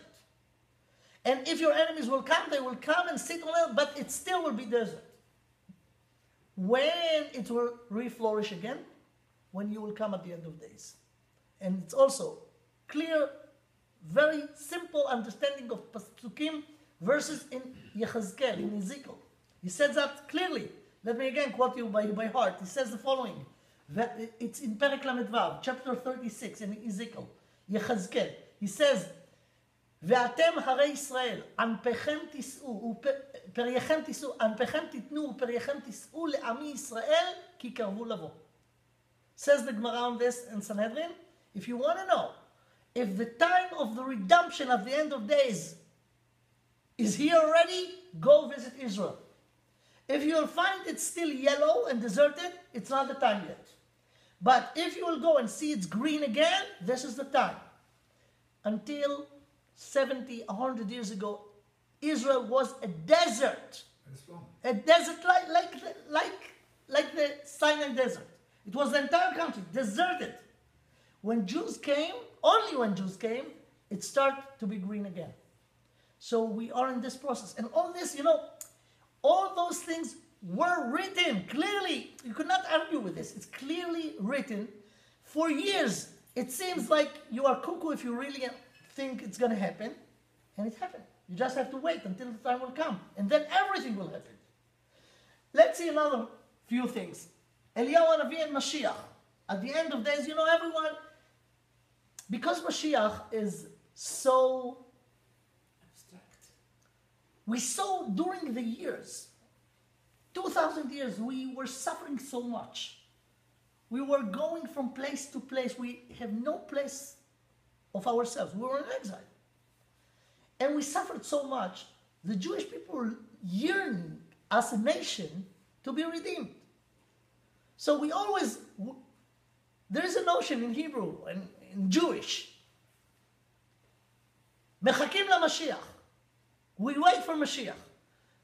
And if your enemies will come, they will come and sit on it, but it still will be desert. When it will reflourish again? When you will come at the end of days. And it's also clear, very simple understanding of Pasukim verses in Yechezkel, in Ezekiel. He says that clearly. Let me again quote you by heart. He says the following. That it's in Perek Lamed Vav, chapter 36 in Ezekiel, Yechezkel. He says, ואתם הרי ישראל, ענפיכם תישאו, ופרייכם תישאו, ענפיכם תיתנו, ופרייכם תישאו לעמי ישראל, כי קרבו לבוא. Says the Gemara on this in Sanhedrin, if you want to know if the time of the redemption at the end of days is here already, go visit Israel. If you will find it still yellow and deserted, it's not the time yet. But if you will go and see it's green again, this is the time. Until 70, 100 years ago, Israel was a desert. A desert like the Sinai desert. It was the entire country, deserted. When Jews came, only when Jews came, it started to be green again. So we are in this process. And all this, all those things were written clearly. You could not argue with this. It's clearly written for years. It seems like you are cuckoo if you really think it's going to happen. And it happened. You just have to wait until the time will come. And then everything will happen. Let's see another few things. Eliyahu Hanavi and Mashiach. At the end of days, everyone, because Mashiach is so abstract. We saw during the years, 2,000 years, we were suffering so much. We were going from place to place. We have no place of ourselves. We were in exile. And we suffered so much. The Jewish people were yearning as a nation to be redeemed. So we always, there is a notion in Hebrew and in Jewish, mechakim la-Mashiach. We wait for Mashiach.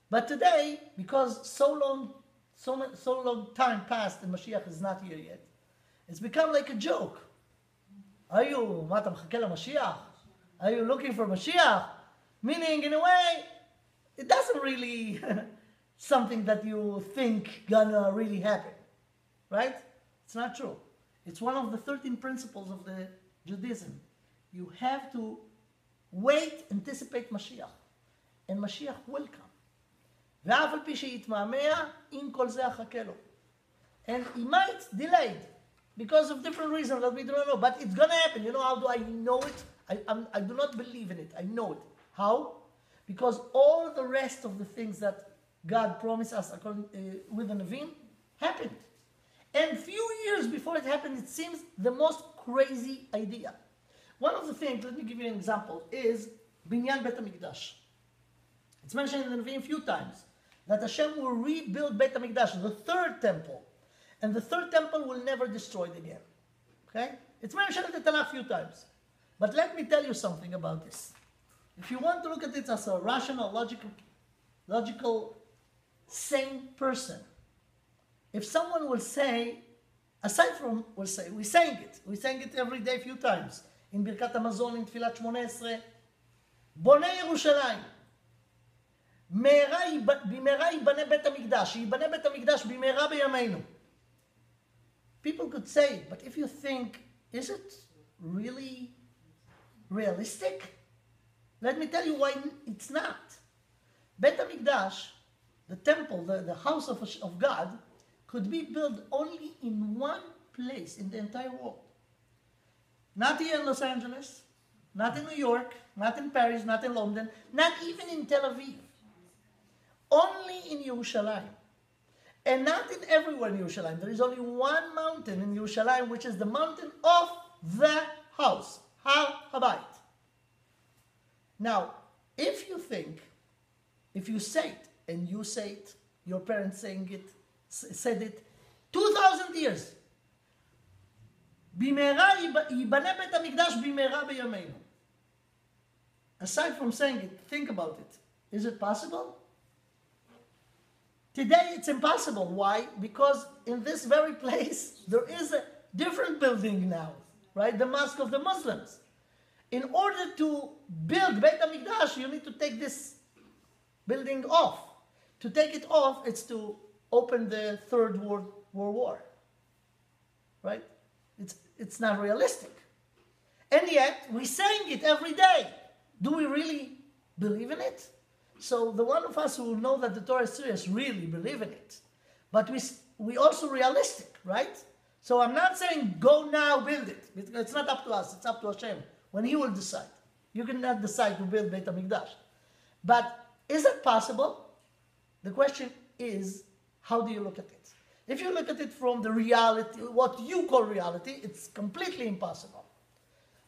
But today, because so long time passed and Mashiach is not here yet, it's become like a joke. Are you, מה אתה מחכה למשיח? Are you looking for Mashiach? Meaning, in a way, it doesn't really something that you think gonna really happen. Right? It's not true. It's one of the 13 principles of the Judaism. You have to wait, anticipate Mashiach. And Mashiach will come. ואף על פי שיתמהמה, עם כל זה אחכה לו. And he might delay because of different reasons that we don't know. But it's going to happen. How do I know it? I do not believe in it. I know it. How? Because all the rest of the things that God promised us with the Nevi'im happened. And few years before it happened, it seems the most crazy idea. One of the things, let me give you an example, is Binyan Bet HaMikdash. It's mentioned in the Nevi'im a few times that Hashem will rebuild Bet HaMikdash, the third temple. And the third temple will never destroy it again. Okay? It's mentioned in the Tanakh a few times. But let me tell you something about this. If you want to look at it as a rational, logical, sane person, if someone will say, aside from, we sang it every day a few times, in Birkat Hamazon, in Tfilat Shmoneh Esrei, Bonei Yerushalayim, במהרה ייבנה בית המקדש, ייבנה בית המקדש במהרה בימינו. People could say, but if you think, is it really realistic? Let me tell you why it's not. Beit HaMikdash, the temple, the house of God, could be built only in one place in the entire world. Not here in Los Angeles, not in New York, not in Paris, not in London, not even in Tel Aviv. Only in Yerushalayim. And not in everywhere in Yerushalayim. There is only one mountain in Yerushalayim, which is the mountain of the house, Har Habayit. Now, if you think, if you say it, and you say it, your parents said it, 2,000 years, במהרה ייבנה בית המקדש במהרה בימינו. Aside from saying it, think about it. Is it possible? Today it's impossible. Why? Because in this very place there is a different building now, right? The Mosque of the Muslims. In order to build Beit HaMikdash, you need to take this building off. To take it off, it's to open the Third World War, right? It's not realistic. And yet, we're saying it every day. Do we really believe in it? So the one of us who know that the Torah is serious really believe in it. But we also realistic, right? So I'm not saying go now, build it. It's not up to us, it's up to Hashem. When He will decide. You cannot decide to build Beit HaMikdash. But is it possible? The question is, how do you look at it? If you look at it from the reality, what you call reality, it's completely impossible.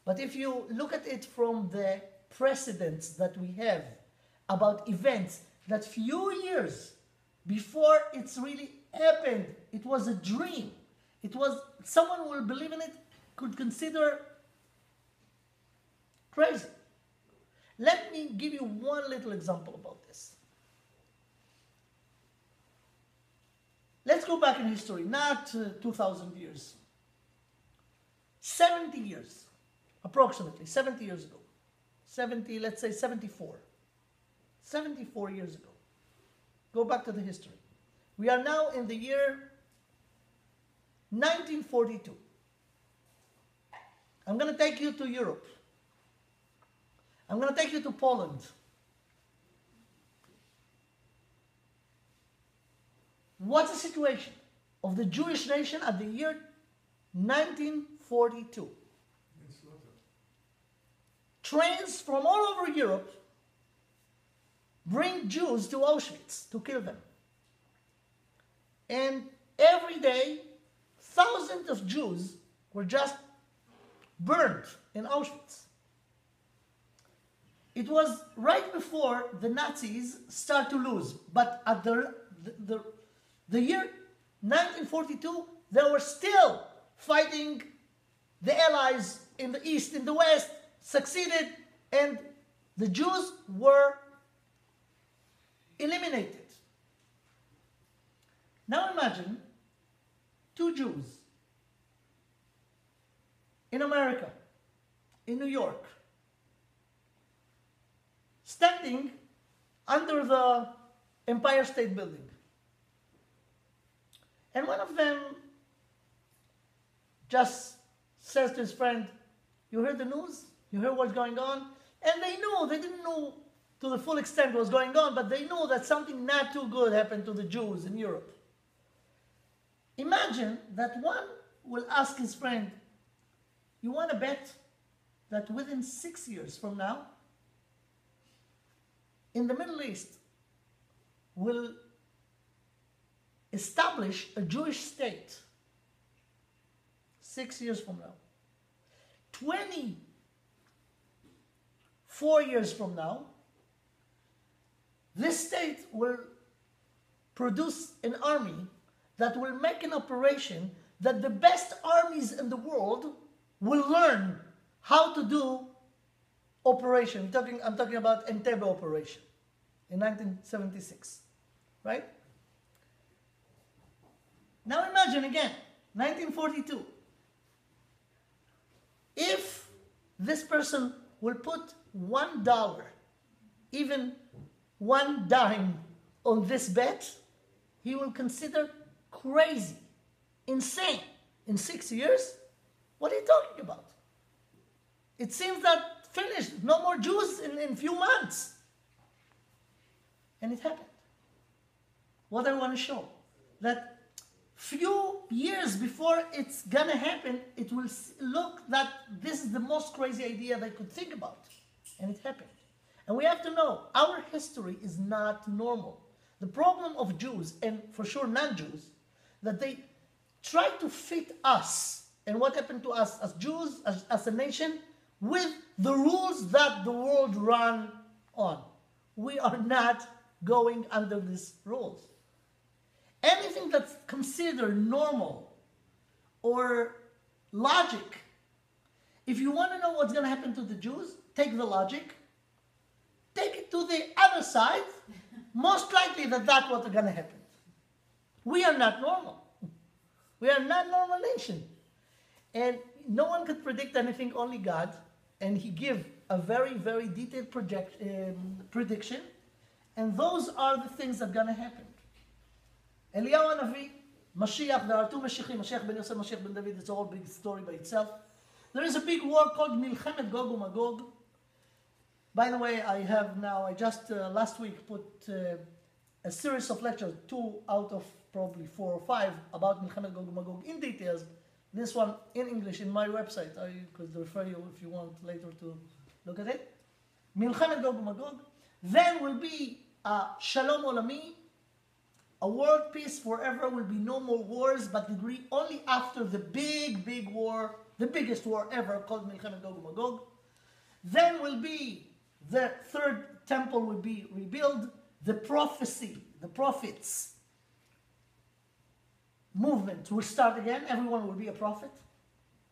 But if you look at it from the precedents that we have about events that few years before it's really happened, it was a dream. It was, someone who will believe in it could consider crazy. Let me give you one little example about this. Let's go back in history, not 2,000 years. 70 years, approximately, 70 years ago. 70, let's say 74. 74 years ago. Go back to the history. We are now in the year 1942. I'm going to take you to Europe. I'm going to take you to Poland. What's the situation of the Jewish nation at the year 1942? Trains from all over Europe bring Jews to Auschwitz to kill them. And every day, thousands of Jews were just burned in Auschwitz. It was right before the Nazis start to lose, but at the year 1942, they were still fighting the Allies in the East, in the West, succeeded, and the Jews were eliminated. Now imagine two Jews in America, in New York, standing under the Empire State Building. And one of them just says to his friend, "You heard the news? You heard what's going on?" And they didn't know to the full extent what was going on, but they knew that something not too good happened to the Jews in Europe. Imagine that one will ask his friend, "You want to bet that within 6 years from now, in the Middle East, will establish a Jewish state 6 years from now. 24 years from now, this state will produce an army that will make an operation that the best armies in the world will learn how to do operation." I'm talking about Entebbe operation in 1976, right? Now imagine again, 1942. If this person will put $1, even one dime on this bet, he will consider crazy, insane. In 6 years? What are you talking about? It seems that finished, no more Jews in few months. And it happened. What I want to show, that few years before it's gonna happen, it will look that this is the most crazy idea they could think about. And it happened. And we have to know, our history is not normal. The problem of Jews, and for sure non-Jews, that they try to fit us, and what happened to us as Jews, as a nation, with the rules that the world run on. We are not going under these rules. Anything that's considered normal or logic, if you want to know what's going to happen to the Jews, take the logic, take it to the other side, most likely that's what's going to happen. We are not normal. We are not normal nation. And no one could predict anything, only God. And he gave a very, very detailed prediction. And those are the things that are going to happen. Eliyahu Hanavi, Mashiach, there are two Mashiachim, Mashiach ben Yosef, Mashiach ben David, it's a whole big story by itself. There is a big war called Milchemet Gog uMagog. By the way, I just last week put a series of lectures, 2 out of probably 4 or 5, about Milchemet Gog uMagog in details. This one in English in my website. I could refer you if you want later to look at it. Milchemet Gog uMagog. Then will be Shalom Olami, a world peace forever, will be no more wars, but degree only after the big war, the biggest war ever, called Milchemet Gog uMagog. Then will be the third temple will be rebuilt, the prophecy, the prophets movement will start again, everyone will be a prophet.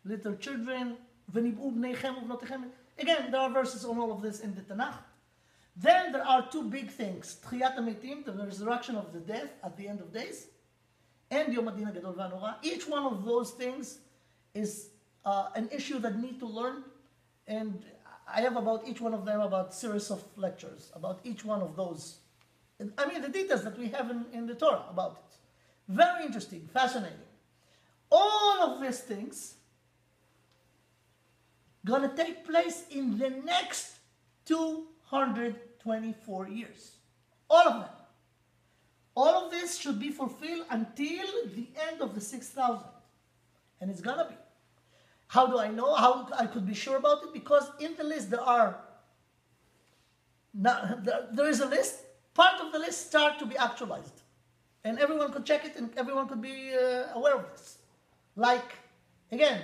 Little children, again, there are verses on all of this in the Tanakh. Then there are 2 big things, Tchiyat HaMetim, the resurrection of the death at the end of days, and Yom HaDin HaGadol VaHaNorah. Each one of those things is an issue that need to learn, and I have about each one of them about series of lectures, about each one of those. I mean, the details that we have in the Torah about it. Very interesting, fascinating. All of these things gonna take place in the next 224 years. All of them. All of this should be fulfilled until the end of the 6,000. And it's gonna be. How do I know? How I could be sure about it? Because in the list there is a list. Part of the list start to be actualized. And everyone could check it and everyone could be aware of this. Like, again,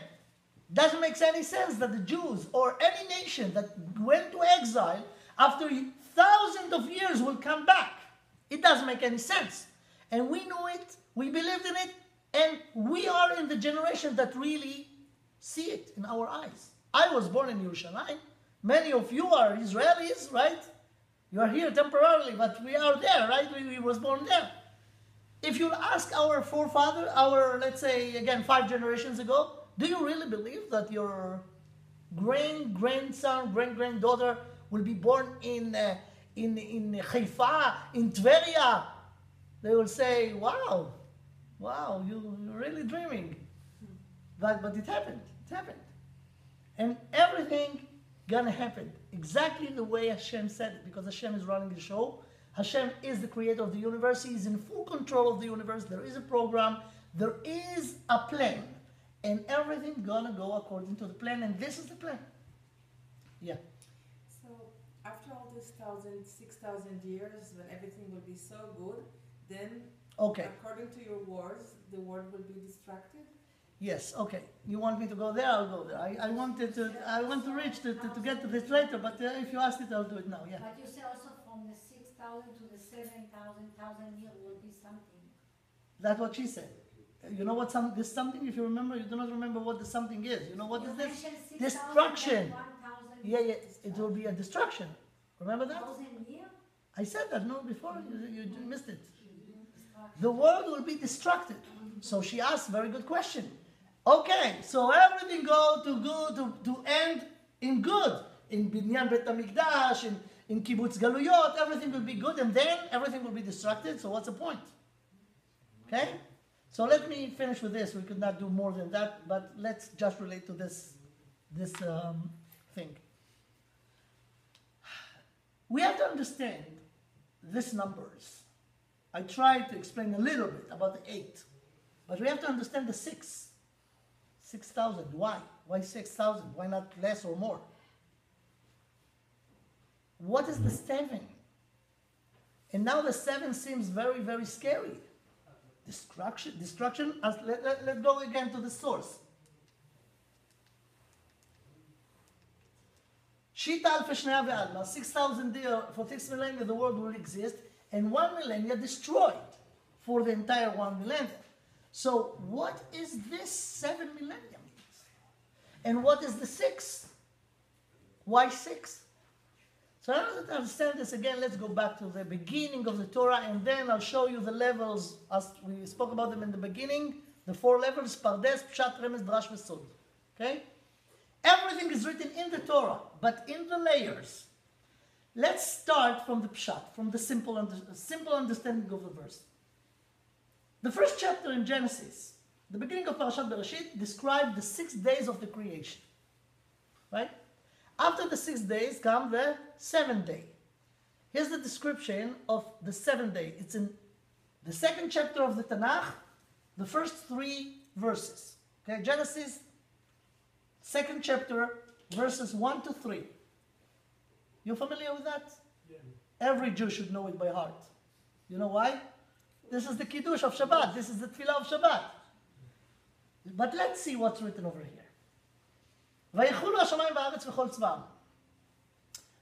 doesn't make any sense that the Jews or any nation that went to exile after thousands of years will come back. It doesn't make any sense. And we knew it, we believed in it, and we are in the generation that really see it in our eyes. I was born in Yerushalayim. Many of you are Israelis, right? You are here temporarily, but we are there, right? We was born there. If you ask our forefather, let's say, again, 5 generations ago, do you really believe that your grandson, granddaughter will be born in Haifa, in Tveria? They will say, wow, you're really dreaming. But it happened. It happened. And everything gonna happen exactly the way Hashem said it, because Hashem is running the show. Hashem is the creator of the universe. He is in full control of the universe. There is a program. There is a plan. And everything gonna go according to the plan. And this is the plan. Yeah. So after all this 6,000 years, when everything will be so good, then according to your words, the world will be distracted? Yes, okay. You want me to go there? I'll go there. I want to reach to get to this later, but if you ask it, I'll do it now. Yeah. But you say also from the 6,000 to the 7,000 years will be something. That's what she said. You know what this something, if you remember, you do not remember what the something is. You know what is this? Destruction. Yeah, it will be a destruction. Remember that? 1,000 years? I said that, no, before. You missed it. The world will be destructed. So she asked a very good question. Okay, so everything go to end in good. In Binyan Bet HaMikdash, in kibbutz galuyot, everything will be good, and then everything will be destructed. So what's the point? Okay? So let me finish with this. We could not do more than that, but let's just relate to this thing. We have to understand these numbers. I tried to explain a little bit about the 8, but we have to understand the 6. 6,000. Why? Why 6,000? Why not less or more? What is the 7? And now the 7 seems very, very scary. Destruction. Let's go again to the source. Shita alfa shnaya ve'alma, 6,000 years, for 6 millennia the world will exist, and 1 millennia destroyed for the entire 1 millennia. So what is this 7 millennia means? And what is the 6? Why 6? So in order to understand this again, let's go back to the beginning of the Torah, and then I'll show you the levels as we spoke about them in the beginning, the 4 levels, Pardes, Pshat, Remez, Drash, Vesod. Okay? Everything is written in the Torah, but in the layers. Let's start from the Pshat, from the simple understanding of the verse. The first chapter in Genesis, the beginning of Parashat Bereshit, described the 6 days of the creation. Right? After the 6 days come the 7th day. Here's the description of the 7th day. It's in the 2nd chapter of the Tanakh, the first 3 verses. Okay, Genesis, 2nd chapter, verses 1 to 3. You familiar with that? Yeah. Every Jew should know it by heart. You know why? This is the Kiddush of Shabbat. This is the Tefillah of Shabbat. But let's see what's written over here. ויחולו השמיים והארץ וכל צבאם.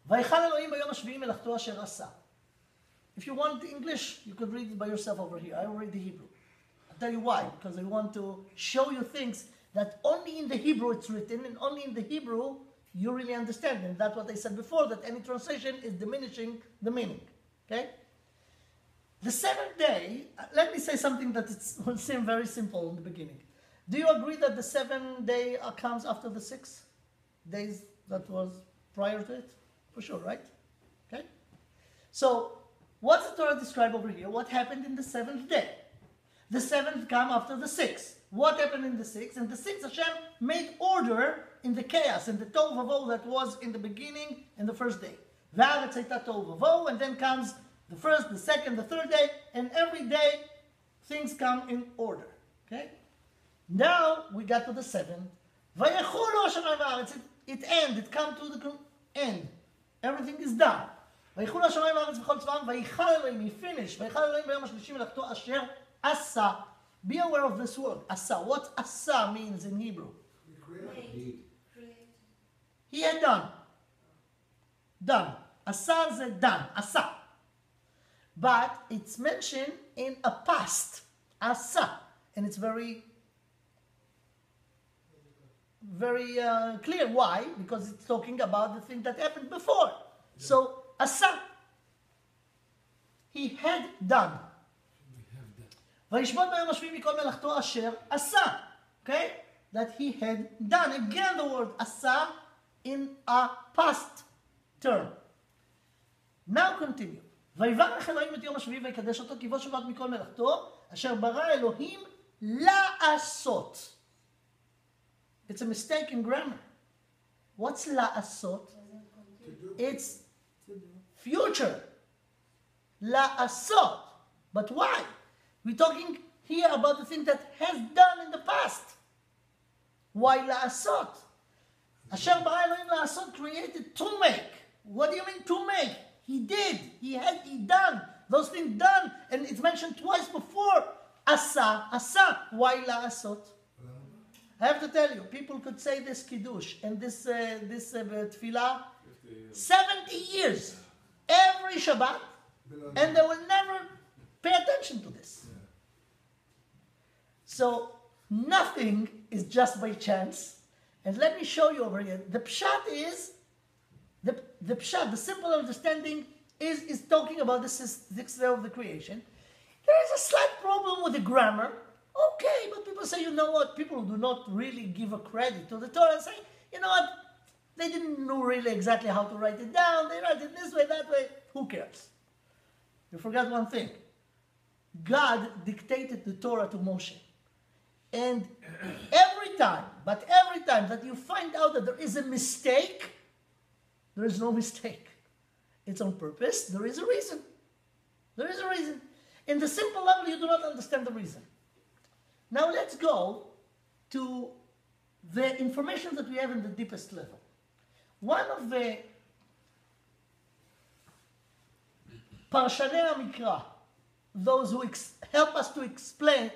ויכל אלוהים ביום השביעי מלאכתו אשר עשה. If you want the English, you could read it by yourself over here. I will read the Hebrew. I'll tell you why. Because I want to show you things that only in the Hebrew it's written, and only in the Hebrew you really understand. And that's what I said before, that any translation is diminishing the meaning. Okay? The 7th day, let me say something that will seem very simple in the beginning. Do you agree that the 7th day comes after the 6 days that was prior to it? For sure, right? Okay? So, what's the Torah describe over here? What happened in the 7th day? The 7th come after the 6th. What happened in the 6th? In the 6th, Hashem made order in the chaos, in the tohu vavohu that was in the beginning in the first day. V'aretz hayta tohu vavohu, and then comes the first, the second, the third day, and every day things come in order. Okay? Now we got to the 7th. Vayechulu hashamayim v'aretz. It ends. It comes to the end. Everything is done. Vayechulu hashamayim v'aretz v'chol tzva'am. Vayichal Elohim. He finished. Vayichal Elohim b'yom hashlishi melachto asher asa. Be aware of this word, asa. What asa means in Hebrew? Create. He had done. Done. Asa is done. Asa. But it's mentioned in a past. Asa. And it's very clear. Why? Because it's talking about the thing that happened before. So, asa. He had done. וישבות ביום השביעי מכל מלאכתו אשר עשה. Okay? That he had done. Again the word עשה in a past term. Now continue. ויברך אלוהים את יום השביעי ויקדש אותו כי בו שבת מכל מלאכתו אשר ברא אלוהים לעשות. It's a mistake in grammar. What's לעשות? It's future. לעשות. But why? We're talking here about the thing that has done in the past. Why לעשות? אשר ברא אלוהים לעשות created to make. What do you mean to make? He did. He done. Those things done. And it's mentioned twice before. Asa. Why לעשות? I have to tell you, people could say this Kiddush and this Tefillah 70 years. Every Shabbat. And they will never pay attention to this. So, nothing is just by chance. And let me show you over here. The pshat is, the pshat, the simple understanding is talking about the 6th day of the creation. There is a slight problem with the grammar. Okay, but people say, you know what? People do not really give a credit to the Torah and say, you know what? They didn't know really exactly how to write it down. They write it this way, that way. Who cares? You forgot one thing. God dictated the Torah to Moshe. And every time that you find out that there is a mistake, there is no mistake. It's on purpose. There is a reason. There is a reason. In the simple level, you do not understand the reason. Now let's go to the information that we have in the deepest level. One of the Parshanei HaMikra, those who help us to explain,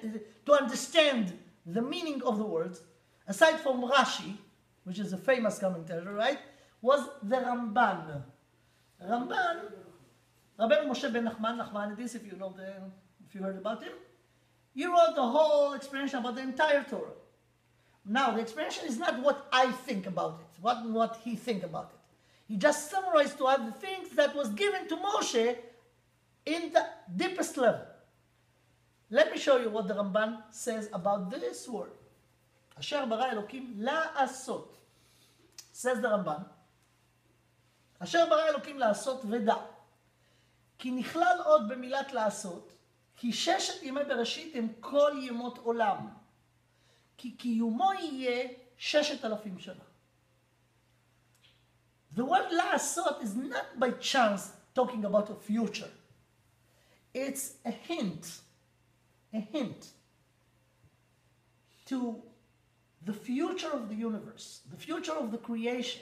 to understand the meaning of the words, aside from Rashi, which is a famous commentator, right, was the Ramban. Ramban, Rabbi Moshe ben Nachmanides, if you heard about him, he wrote the whole explanation about the entire Torah. Now, the explanation is not what I think about it, what he think about it. He just summarized to have the things that was given to Moshe in the deepest level. Let me show you what the Ramban says about this word. Asher bara Elokim la'asot. Says the Ramban. Asher bara Elokim la'asot ודע. כי נכלל עוד במילת לעשות, כי ששת ימי בראשית הם כל ימות עולם. כי קיומו יהיה 6,000 שנה. The word לעשות is not by chance talking about a future. It's a hint to the future of the universe, the future of the creation.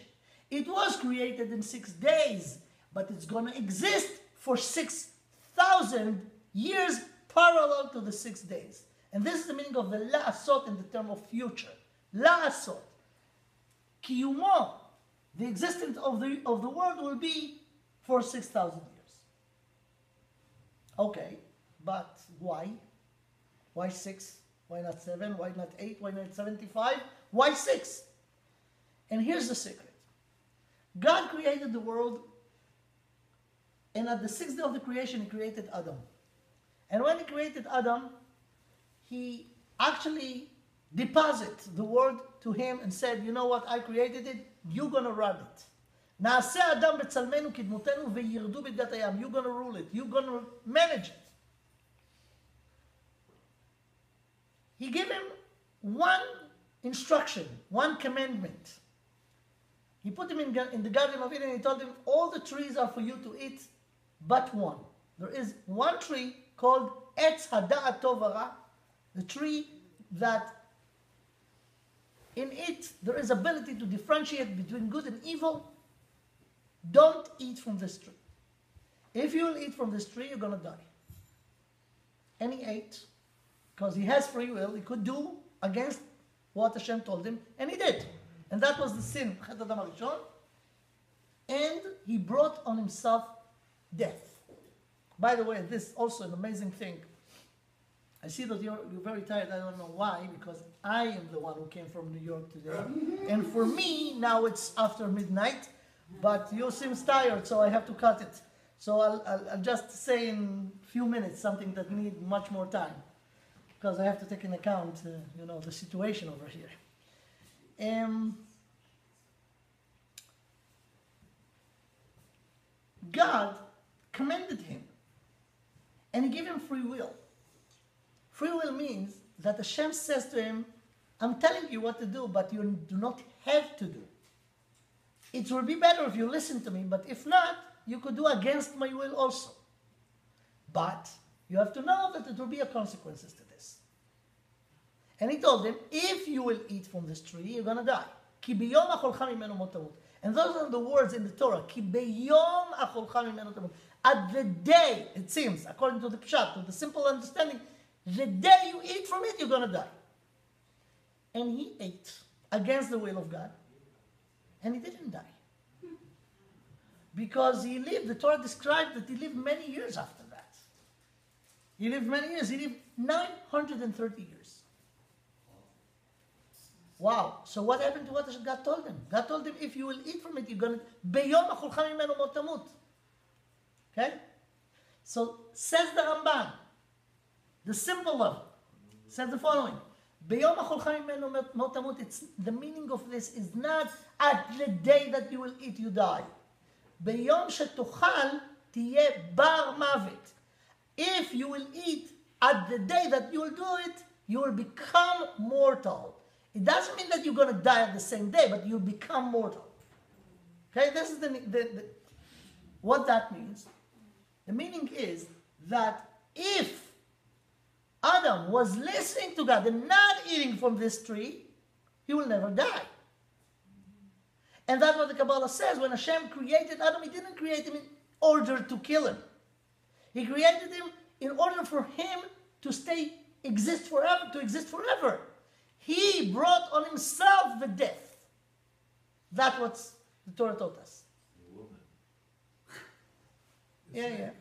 It was created in 6 days, but it's going to exist for 6,000 years parallel to the 6 days. And this is the meaning of the la'asot in the term of future. La'asot. Kiyumo, the existence of the world will be for 6,000 years. Okay, but why? Why 6? Why not 7? Why not 8? Why not 75? Why 6? And here's the secret. God created the world, and at the 6th day of the creation, he created Adam. And when he created Adam, he actually deposited the word to him and said, you know what, I created it, you're going to run it. נעשה אדם בצלמנו כדמותנו וירדו בגדת הים. You're going to rule it. You're going to manage it. He gave him one instruction, one commandment. He put him in the Garden of Eden and he told him, all the trees are for you to eat, but one. There is one tree called Etz Hada'at Tov Hara, the tree that in it there is ability to differentiate between good and evil. Don't eat from this tree. If you will eat from this tree, you're going to die. And he ate, because he has free will. He could do against what Hashem told him, and he did. And that was the sin, Chet Adam HaRishon. And he brought on himself death. By the way, this is also an amazing thing. I see that you're very tired. I don't know why, because I am the one who came from New York today. And for me, now it's after midnight. But you seem tired, so I have to cut it. So I'll just say in a few minutes something that needs much more time, because I have to take into account, the situation over here. God commanded him, and he gave him free will. Free will means that Hashem says to him, I'm telling you what to do, but you do not have to do. It will be better if you listen to me, but if not, you could do against my will also. But you have to know that there will be consequences to this. And he told him, if you will eat from this tree, you're going to die. Ki biyom acholcha mimenu mot tamut. And those are the words in the Torah. Ki biyom acholcha mimenu tamut. At the day, it seems, according to the Pshat, to the simple understanding, the day you eat from it, you're going to die. And he ate against the will of God. And he didn't die. Because he lived, the Torah described that he lived many years after that. He lived many years. He lived 930 years. Wow. So what happened to what God told him? God told him, if you will eat from it, you're going to... Beyom acholcha mimenu mot tamut. Okay? So, says the Ramban, the simple level, says the following. ביום אכולך ממנו לא תמות, the meaning of this is not at the day that you will eat you die. ביום שתאכל תהיה בר מוות. If you will eat at the day that you will do it, you will become mortal. It doesn't mean that you're going to die at the same day, but you'll become mortal. Okay, this is what that means. The meaning is that if Adam was listening to God and not eating from this tree, he will never die. And that's what the Kabbalah says. When Hashem created Adam, he didn't create him in order to kill him. He created him in order for him to exist forever. He brought on himself the death. That's what the Torah taught us. Yeah.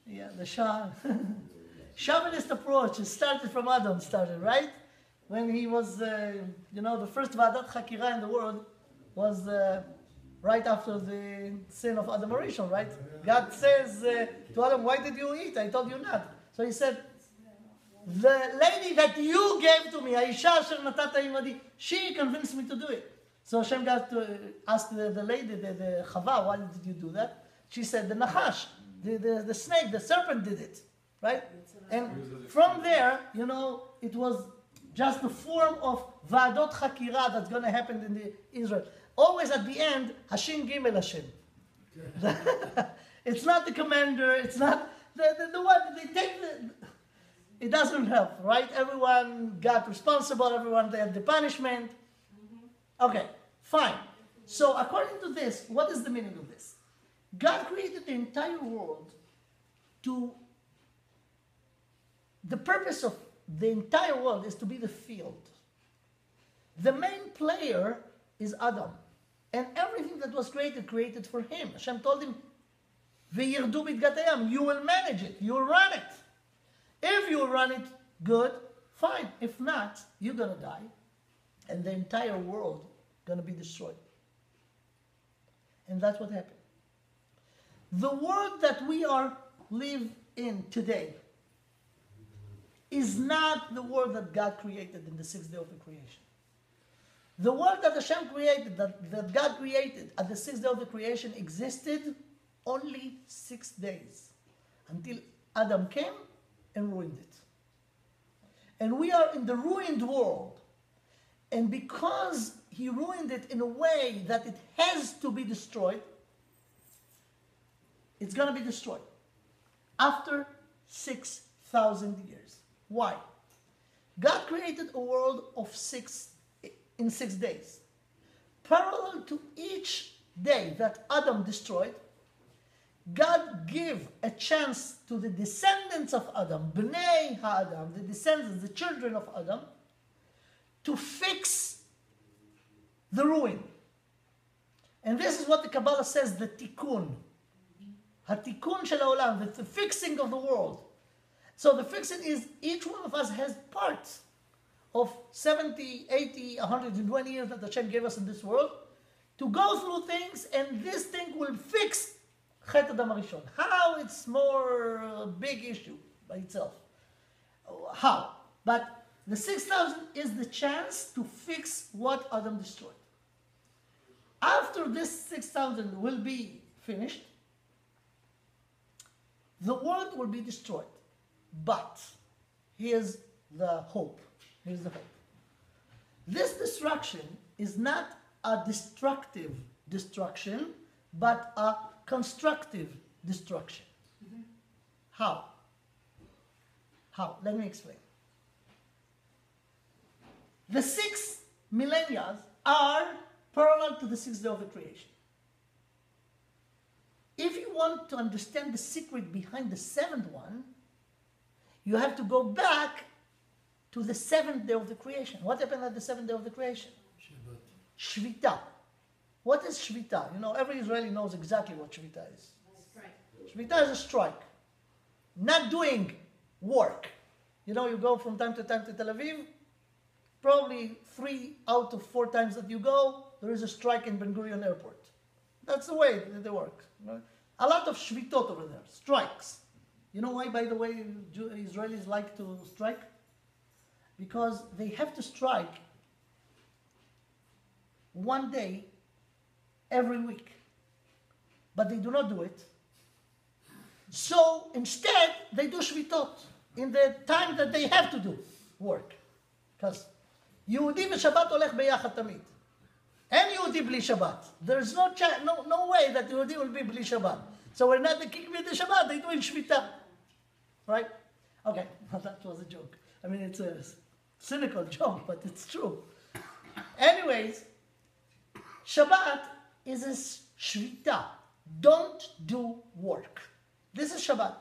Yeah, the Shamanist approach started from Adam, right? When he was, the first Vadat Hakira in the world was right after the sin of Adam Arishon, right? God says to Adam, why did you eat? I told you not. So he said, the lady that you gave to me, Aisha Asher Natata Imadi, she convinced me to do it. So Hashem got to ask the lady, the Chava, why did you do that? She said, the Nachash, the snake, the serpent did it, right? And from there, it was just the form of Vadot Hakira that's going to happen in Israel. Always at the end, Hashim Gimel Hashem. It's not the commander, it's not the one, they take it doesn't help, right? Everyone got responsible, everyone they had the punishment. Okay, fine. So according to this, what is the meaning of this? God created the entire world the purpose of the entire world is to be the field. The main player is Adam. And everything that was created for him. Hashem told him, "V'yirdu b'dgatayam," you will manage it, you will run it. If you run it good, fine. If not, you're going to die. And the entire world going to be destroyed. And that's what happened. The world that we live in today is not the world that God created in the sixth day of the creation. The world that Hashem created, that God created at the sixth day of the creation existed only 6 days until Adam came and ruined it. And we are in the ruined world. And because he ruined it in a way that it has to be destroyed, it's going to be destroyed after 6,000 years. Why? God created a world in 6 days. Parallel to each day that Adam destroyed, God gave a chance to the descendants of Adam, Bnei Ha'adam, the descendants, the children of Adam, to fix the ruin. And this is what the Kabbalah says, the tikkun. Ha-tikkun shel ha'olam, the fixing of the world. So the fixing is each one of us has parts of 70, 80, 120 years that Hashem gave us in this world to go through things, and this thing will fix Chet Adam Arishon. How? It's more a big issue by itself. How? But the 6,000 is the chance to fix what Adam destroyed. After this 6,000 will be finished, the world will be destroyed. But here's the hope. Here's the hope. This destruction is not a destructive destruction, but a constructive destruction. Mm-hmm. How? How? Let me explain. The 6 millennia are parallel to the 6th day of the creation. If you want to understand the secret behind the 7th one, you have to go back to the 7th day of the creation. What happened at the 7th day of the creation? Shvita. What is Shvita? Every Israeli knows exactly what Shvita is. Shvita is a strike. Not doing work. You go from time to time to Tel Aviv, probably 3 out of 4 times that you go, there is a strike in Ben Gurion Airport. That's the way they work. A lot of Shvitot over there, strikes. You know why, by the way, Israelis like to strike? Because they have to strike one day every week. But they do not do it. So instead, they do shvitot in the time that they have to do work. Because יהודי ושבת הולך ביחד תמיד. אין יהודי בלי שבת. There's no way that יהודי will be בלי שבת. So we're not kicking me the Shabbat, they're doing shvita. Right? Okay, well, that was a joke. I mean, it's a cynical joke, but it's true. Anyways, Shabbat is a shvita. Don't do work. This is Shabbat.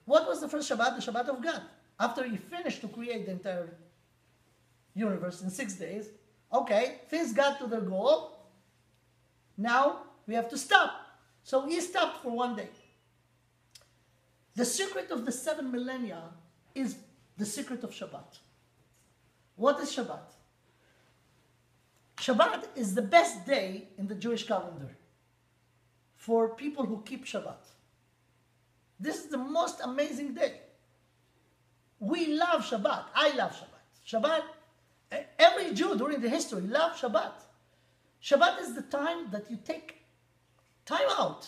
What was the first Shabbat? The Shabbat of God. After he finished to create the entire universe in 6 days, okay, things got to their goal. Now we have to stop. So he stopped for 1 day. The secret of the 7 millennia is the secret of Shabbat. What is Shabbat? Shabbat is the best day in the Jewish calendar for people who keep Shabbat. This is the most amazing day. We love Shabbat. I love Shabbat. Shabbat, every Jew during the history loved Shabbat. Shabbat is the time that you take time out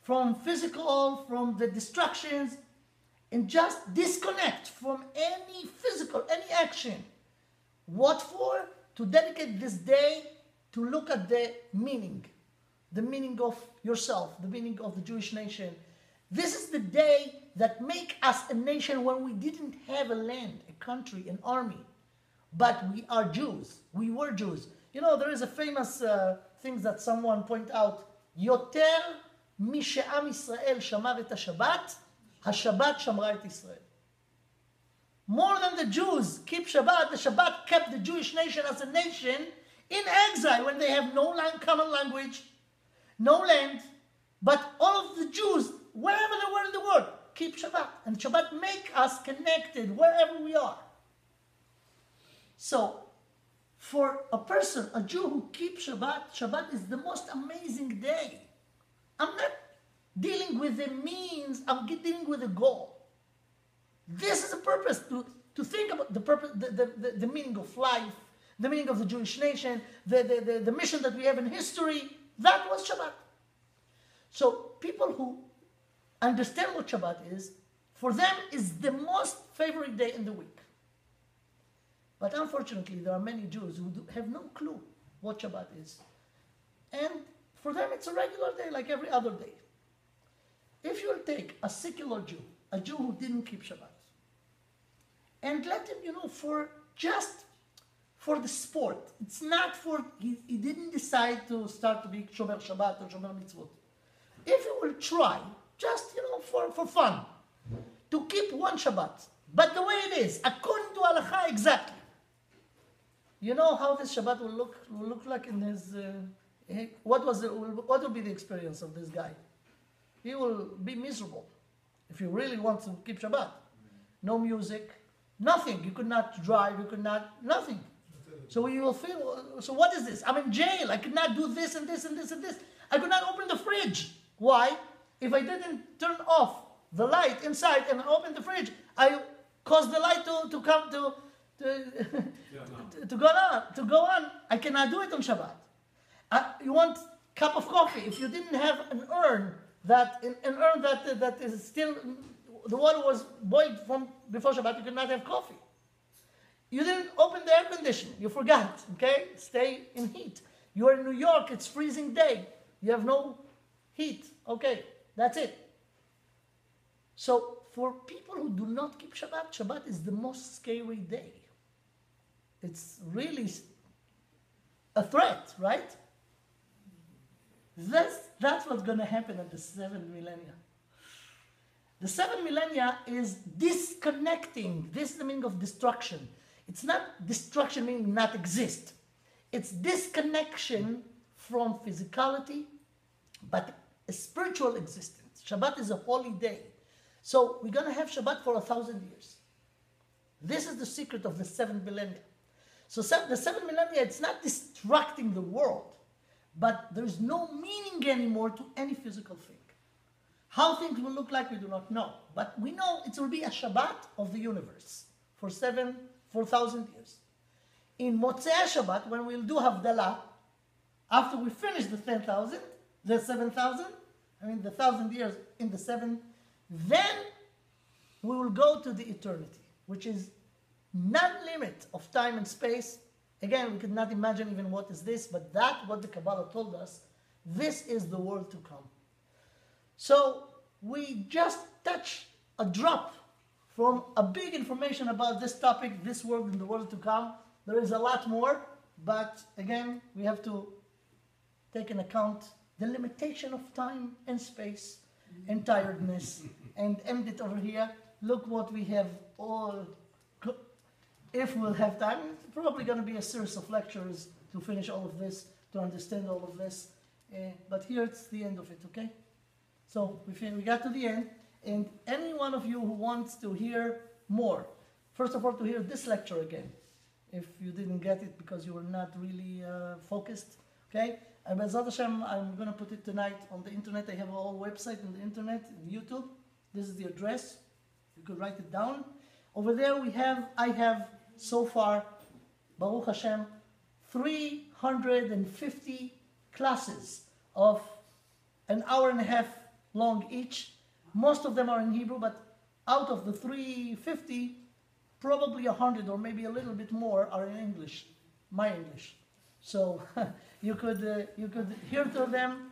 from physical, from the distractions, and just disconnect from any physical, any action. What for? To dedicate this day to look at the meaning of yourself, the meaning of the Jewish nation. This is the day that make us a nation when we didn't have a land, a country, an army. But we are Jews. We were Jews. You know, there is a famous thing that someone point out. יותר משעם ישראל שמר את השבת, השבת שמרה את ישראל. More than the Jews keep Shabbat, the Shabbat kept the Jewish nation as a nation in exile when they have no common language, no land, but all of the Jews, wherever they were in the world, keep Shabbat. And Shabbat make us connected wherever we are. So, for a person, a Jew who keeps Shabbat, Shabbat is the most amazing day. I'm not dealing with the means, I'm dealing with the goal. This is the purpose, to think about the purpose, the meaning of life, the meaning of the Jewish nation, the mission that we have in history. That was Shabbat. So people who understand what Shabbat is, for them is the most favorite day in the week. But unfortunately, there are many Jews who have no clue what Shabbat is. And for them, it's a regular day like every other day. If you'll take a secular Jew, a Jew who didn't keep Shabbat, and let him, for the sport. It's not for, he didn't decide to start to be Shomer Shabbat or Shomer Mitzvot. If he will try, just, for fun, to keep one Shabbat, but the way it is, according to Halacha exactly. You know how this Shabbat will look like in his, what will be the experience of this guy? He will be miserable if you really want to keep Shabbat. No music, nothing. You could not drive, nothing. So you will feel, so what is this? I'm in jail. I could not do this and this and this and this. I could not open the fridge. Why? If I didn't turn off the light inside and open the fridge, I caused the light to come to go on. I cannot do it on Shabbat. You want a cup of coffee. If you didn't have an urn that is still, the water was boiled from before Shabbat, you could not have coffee. You didn't open the air conditioner. You forgot, okay? Stay in heat. You're in New York. It's freezing day. You have no heat. Okay, that's it. So for people who do not keep Shabbat, Shabbat is the most scary day. It's really a threat, right? That's what's going to happen at the 7 millennia. The 7 millennia is disconnecting. This is the meaning of destruction. It's not destruction meaning not exist. It's disconnection from physicality, but a spiritual existence. Shabbat is a holy day. So we're going to have Shabbat for 1,000 years. This is the secret of the 7 millennia. So the 7 millennia, it's not distracting the world, but there's no meaning anymore to any physical thing. How things will look like, we do not know. But we know it will be a Shabbat of the universe for 4,000 years. In Motzei Shabbat, when we'll do Havdalah, after we finish the 10,000, the 7,000, the 1,000 years in the 7, then we will go to the eternity, which is non-limit of time and space. Again, we could not imagine even what is this, but that's what the Kabbalah told us. This is the world to come. So we just touch a drop from a big information about this topic, this world and the world to come. There is a lot more, but again, we have to take into account the limitation of time and space and tiredness, and end it over here. Look what we have all. If we'll have time, it's probably going to be a series of lectures to finish all of this, to understand all of this. But here it's the end of it, okay? So we got to the end, and any one of you who wants to hear more, first of all, to hear this lecture again, if you didn't get it because you were not really focused, okay? And B'ezrat Hashem, I'm going to put it tonight on the internet. I have a whole website on the internet, on YouTube. This is the address. You could write it down. Over there I have so far, Baruch Hashem, 350 classes of an hour and a half long each. Most of them are in Hebrew, but out of the 350, probably 100 or maybe a little bit more are in English, my English. So you could hear to them,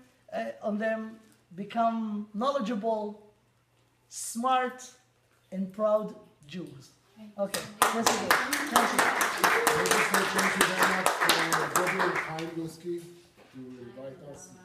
on them, become knowledgeable, smart, and proud Jews. Okay, this is it. Thank you. Thank you very much for Gabriel Chaim to invite us.